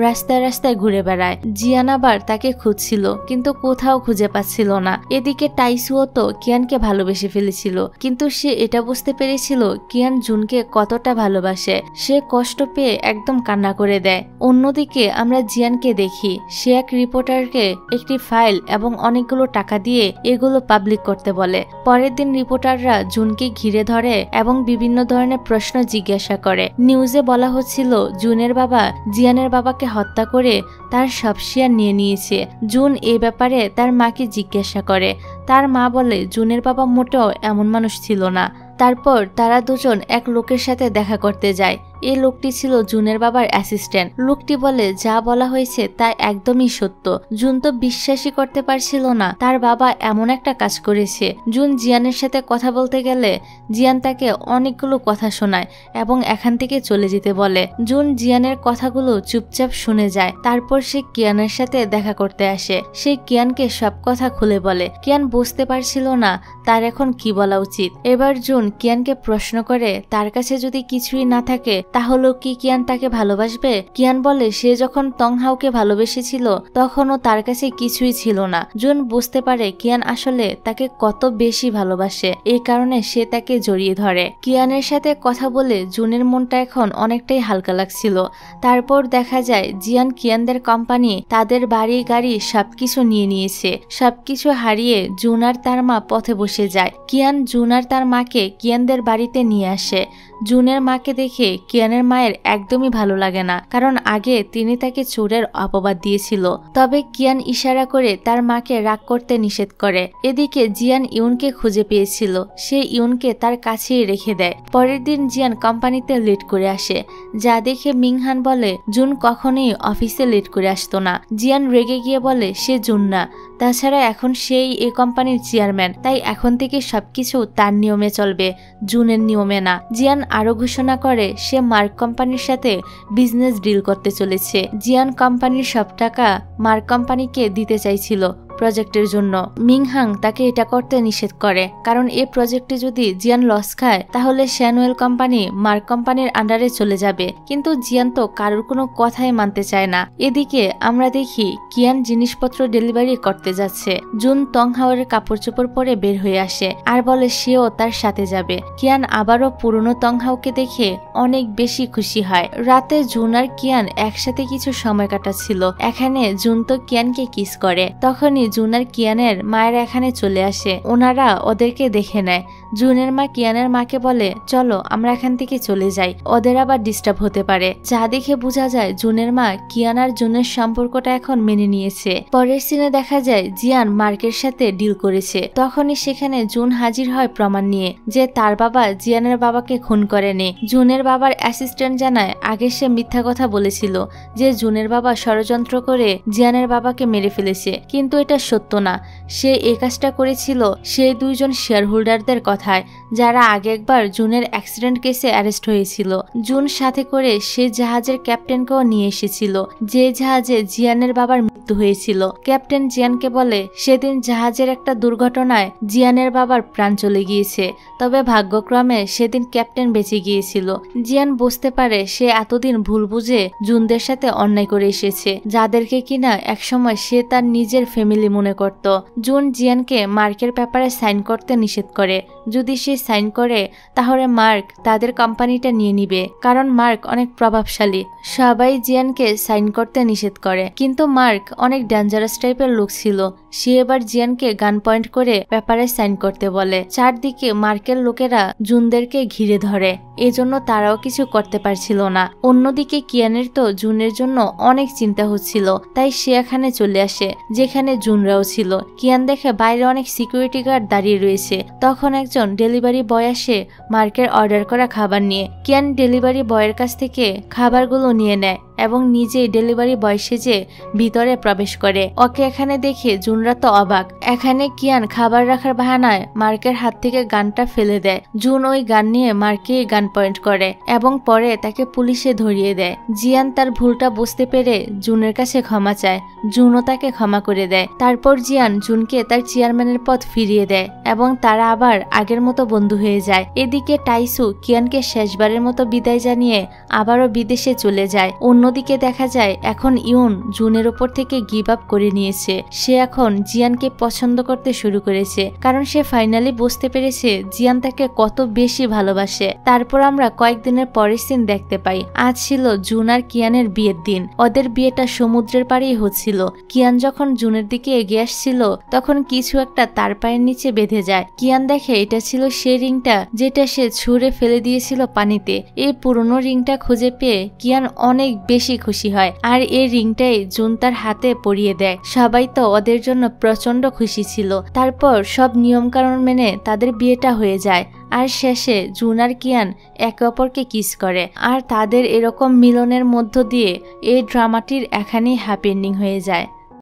রাস্তায় রাস্তায় ঘুরে বেড়ায়। জিয়ান আবার তাকে খুঁজছিল, কিন্তু কোথাও খুঁজে পাচ্ছিল না। এদিকে টাইসুও তো কিয়ানকে ভালোবেসে ফেলেছিল, কিন্তু সে এটা বুঝতে পেরেছিল কিয়ান জুনকে কতটা ভালোবাসে। সে কষ্ট পেয়ে একদম কান্না করে দেয়। অন্যদিকে আমরা জিয়ানকে দেখি, সে এক রিপোর্টারকে একটি ফাইল এবং অনেকগুলো টাকা দিয়ে এগুলো পাবলিক করতে বলে। পরের দিন রিপোর্টাররা জুনকে ঘিরে ধরে এবং বিভিন্ন ধরনের প্রশ্ন জিজ্ঞাসা করে। নিউজে বলা হচ্ছিল জুনের বাবা জিয়ানের বাবাকে হত্যা করে তার সব শেয়ার নিয়ে নিয়েছে। জুন এই ব্যাপারে তার মাকে জিজ্ঞাসা করে। তার মা বলে জুনের বাবা মোটেও এমন মানুষ ছিল না। তারপর তারা দুজন এক লোকের সাথে দেখা করতে যায়। এই লোকটি ছিল জুনের বাবার অ্যাসিস্ট্যান্ট। লোকটি বলে যা বলা হয়েছে তা একদমই সত্য। জুন তো বিশ্বাসই করতে পারছিল না তার বাবা এমন একটা কাজ করেছে। জুন জিয়ানের সাথে কথা বলতে গেলে জিয়ান তাকে অনেকগুলো কথা শোনায় এবং এখান থেকে চলে যেতে বলে। জুন জিয়ানের কথাগুলো চুপচাপ শুনে যায়। তারপর সে কিয়ানের সাথে দেখা করতে আসে। সে কিয়ানকে সব কথা খুলে বলে। কিয়ান বুঝতে পারছিল না তার এখন কি বলা উচিত। এবার জুন কিয়ানকে প্রশ্ন করে তার কাছে যদি কিছুই না থাকে তাহলে কি কিয়ান তাকে ভালোবাসবে। কিয়ান বলে সে যখন তংহাওকে ভালোবেসেছিল তখনও তার কাছে কিছুই ছিল না। জুন বুঝতে পারে কিয়ান আসলে তাকে কত বেশি ভালোবাসে, এই কারণে সে তাকে জড়িয়ে ধরে। কিয়ানের সাথে কথা বলে জুনের মনটা এখন অনেকটাই হালকা লাগছিল। তারপর দেখা যায় জিয়ান কিয়ানদের কোম্পানি তাদের বাড়ি গাড়ি সবকিছু নিয়ে নিয়েছে। সবকিছু হারিয়ে জুন আর তার মা পথে বসে যায়। কিয়ান জুন আর তার মাকে কিয়ানদের বাড়িতে নিয়ে আসে। জুনের মাকে দেখে কিয়ানের মায়ের একদমই ভালো লাগে না, কারণ আগে তিনি তাকে চোরের অপবাদ দিয়েছিল। তবে কিয়ান ইশারা করে তার মাকে রাগ করতে নিষেধ করে। এদিকে জিয়ান ইউনকে খুঁজে পেয়েছিল। সে ইউনকে তার কাছেই রেখে দেয়। পরের দিন জিয়ান কোম্পানিতে লেট করে আসে, যা দেখে মিংহান বলে জুন কখনোই অফিসে লেট করে আসতো না। জিয়ান রেগে গিয়ে বলে সে জুন না, তাছাড়া এখন সেই এই কোম্পানির চেয়ারম্যান, তাই এখন থেকে সবকিছু তার নিয়মে চলবে, জুনের নিয়মে না। জিয়ান আরো ঘোষণা করে সে মার্ক কোম্পানির সাথে বিজনেস ডিল করতে চলেছে। জিয়ান কোম্পানির সব টাকা মার্ক কোম্পানিকে দিতে চাইছিল প্রজেক্টের জন্য। মিংহাং তাকে এটা করতে নিষেধ করে, কারণ এই প্রজেক্টে যদি জিয়ান লস খায় তাহলে শ্যানুয়েল কোম্পানি মার্ক কোম্পানির আন্ডারে চলে যাবে। কিন্তু জিয়ান তো কারোর কোনো কথাই মানতে চায় না। এদিকে আমরা দেখি কিয়ান জিনিসপত্র ডেলিভারি করতে যাচ্ছে। জুন তংহাওয়ের কাপড় চোপড় পরে বের হয়ে আসে আর বলে সেও তার সাথে যাবে। কিয়ান আবারও পুরনো তংহাওকে দেখে অনেক বেশি খুশি হয়। রাতে জুন আর কিয়ান একসাথে কিছু সময় কাটাচ্ছিল। এখানে জুন তো কিয়ানকে কিস করে। তখনই জুন আর কিয়ানের মায়েরা এখানে চলে আসে। ওনারা ওদেরকে দেখে নেয়। জুনের মা কিয়ানের মাকে বলে চলো আমরা এখান থেকে চলে যাই, ওদের আবার ডিস্টার্ব হতে পারে। যা দেখে বোঝা যায় জুনের মা কিয়ান আর জুনের সম্পর্কটা এখন মেনে নিয়েছে। পরের সিনে দেখা যায় জিয়ান মার্কের সাথে ডিল করেছে। তখনই সেখানে জুন হাজির হয় প্রমাণ নিয়ে যে তার বাবা জিয়ানের বাবাকে খুন করেনি। জুনের বাবার অ্যাসিস্ট্যান্ট জানায় আগে সে মিথ্যা কথা বলেছিল যে জুনের বাবা ষড়যন্ত্র করে জিয়ানের বাবাকে মেরে ফেলেছে, কিন্তু এটা সত্য না। সে এই কাজটা করেছিল সেই দুইজন শেয়ার হোল্ডারদের কথায়, যারা আগে একবার জুনের অ্যাক্সিডেন্ট কেসে অ্যারেস্ট হয়েছিল। জুন সাথে করে সে জাহাজের ক্যাপ্টেনকেও নিয়ে এসেছিল যে জাহাজে জিয়ানের বাবার মৃত্যু হয়েছিল। ক্যাপ্টেন জিয়ানকে বলে সেদিন জাহাজের একটা দুর্ঘটনায় জিয়ানের বাবার প্রাণ চলে গিয়েছে, তবে ভাগ্যক্রমে সেদিন ক্যাপ্টেন বেঁচে গিয়েছিল। জিয়ান বুঝতে পারে সে এতদিন ভুল বুঝে জুনদের সাথে অন্যায় করে এসেছে, যাদেরকে কিনা একসময় সে তার নিজের ফ্যামিলি মনে করত। জুন জিয়ানকে মার্কের ব্যাপারে সাইন করতে নিষেধ করে। যদি সে সাইন করে তাহলে মার্ক তাদের কোম্পানিটা নিয়ে নিবে, কারণ মার্ক অনেক প্রভাবশালী। সবাই জিয়ানকে সাইন করতে নিষেধ করে, কিন্তু মার্ক অনেক ডেঞ্জারাস টাইপের লোক ছিল। সে এবার জিয়ানকে গান পয়েন্ট করে ব্যাপারে সাইন করতে বলে। চারদিকে মার্কের লোকেরা জুনদেরকে ঘিরে ধরে, এজন্য তারাও কিছু করতে পারছিল না। অন্যদিকে কিয়ানের তো জুনের জন্য অনেক চিন্তা হচ্ছিল, তাই সে এখানে চলে আসে যেখানে জুনরাও ছিল। কিয়ান দেখে বাইরে অনেক সিকিউরিটি গার্ড দাঁড়িয়ে রয়েছে। তখন একজন ডেলিভারি বয় আসে মার্কের অর্ডার করা খাবার নিয়ে। কিয়ান ডেলিভারি বয়ের কাছ থেকে খাবারগুলো নিয়ে নেয় এবং নিজেই ডেলিভারি বয় সেজে ভিতরে প্রবেশ করে। ওকে এখানে দেখে জুনরা তো অবাক। এখানে কিয়ান খাবার রাখার বাহানায় মার্কের হাত থেকে গানটা ফেলে দেয়। জুন ওই গান নিয়ে মার্কে গান পয়েন্ট করে এবং পরে তাকে পুলিশে ধরিয়ে দেয়। জিয়ান তার ভুলটা বুঝতে পেরে জুনের কাছে ক্ষমা চায়। জুনও তাকে ক্ষমা করে দেয়। তারপর জিয়ান জুনকে তার চেয়ারম্যানের পদ ফিরিয়ে দেয় এবং তারা আবার আগের মতো বন্ধু হয়ে যায়। এদিকে টাইসু কিয়ানকে শেষবারের মতো বিদায় জানিয়ে আবারও বিদেশে চলে যায়। অন্যদিকে দেখা যায় এখন ইউন জুনের উপর থেকে গিভ আপ করে নিয়েছে। সে এখন জিয়ানকে পছন্দ করতে শুরু করেছে, কারণ সে ফাইনালি বুঝতে পেরেছে জিয়ান তাকে কত বেশি ভালোবাসে। তারপর আমরা কয়েকদিনের পরের সিন দেখতে পাই। আজ ছিল জুন আর কিয়ানের বিয়ের দিন। ওদের বিয়েটা সমুদ্রের পাড়েই হচ্ছিল। কিয়ান যখন জুনের দিকে এগিয়ে আসছিল তখন কিছু একটা তার পায়ের নিচে বেঁধে যায়। কিয়ান দেখে এটা ছিল সেই রিংটা যেটা সে ছুঁড়ে ফেলে দিয়েছিল পানিতে। এই পুরনো রিংটা খুঁজে পেয়ে কিয়ান অনেক বেশি খুশি হয়, আর এই রিংটাই জুন তার হাতে পরিয়ে দেয়। সবাই তো ওদের জন্য প্রচন্ড খুশি ছিল। তারপর সব নিয়ম কানুন মেনে তাদের বিয়েটা হয়ে যায়। আর শেষে জুন আর কিয়ান একে অপরকে কিস করে। আর তাদের এরকম মিলনের মধ্য দিয়ে এই ড্রামাটির এখানেই হ্যাপি এন্ডিং হয়ে যায়।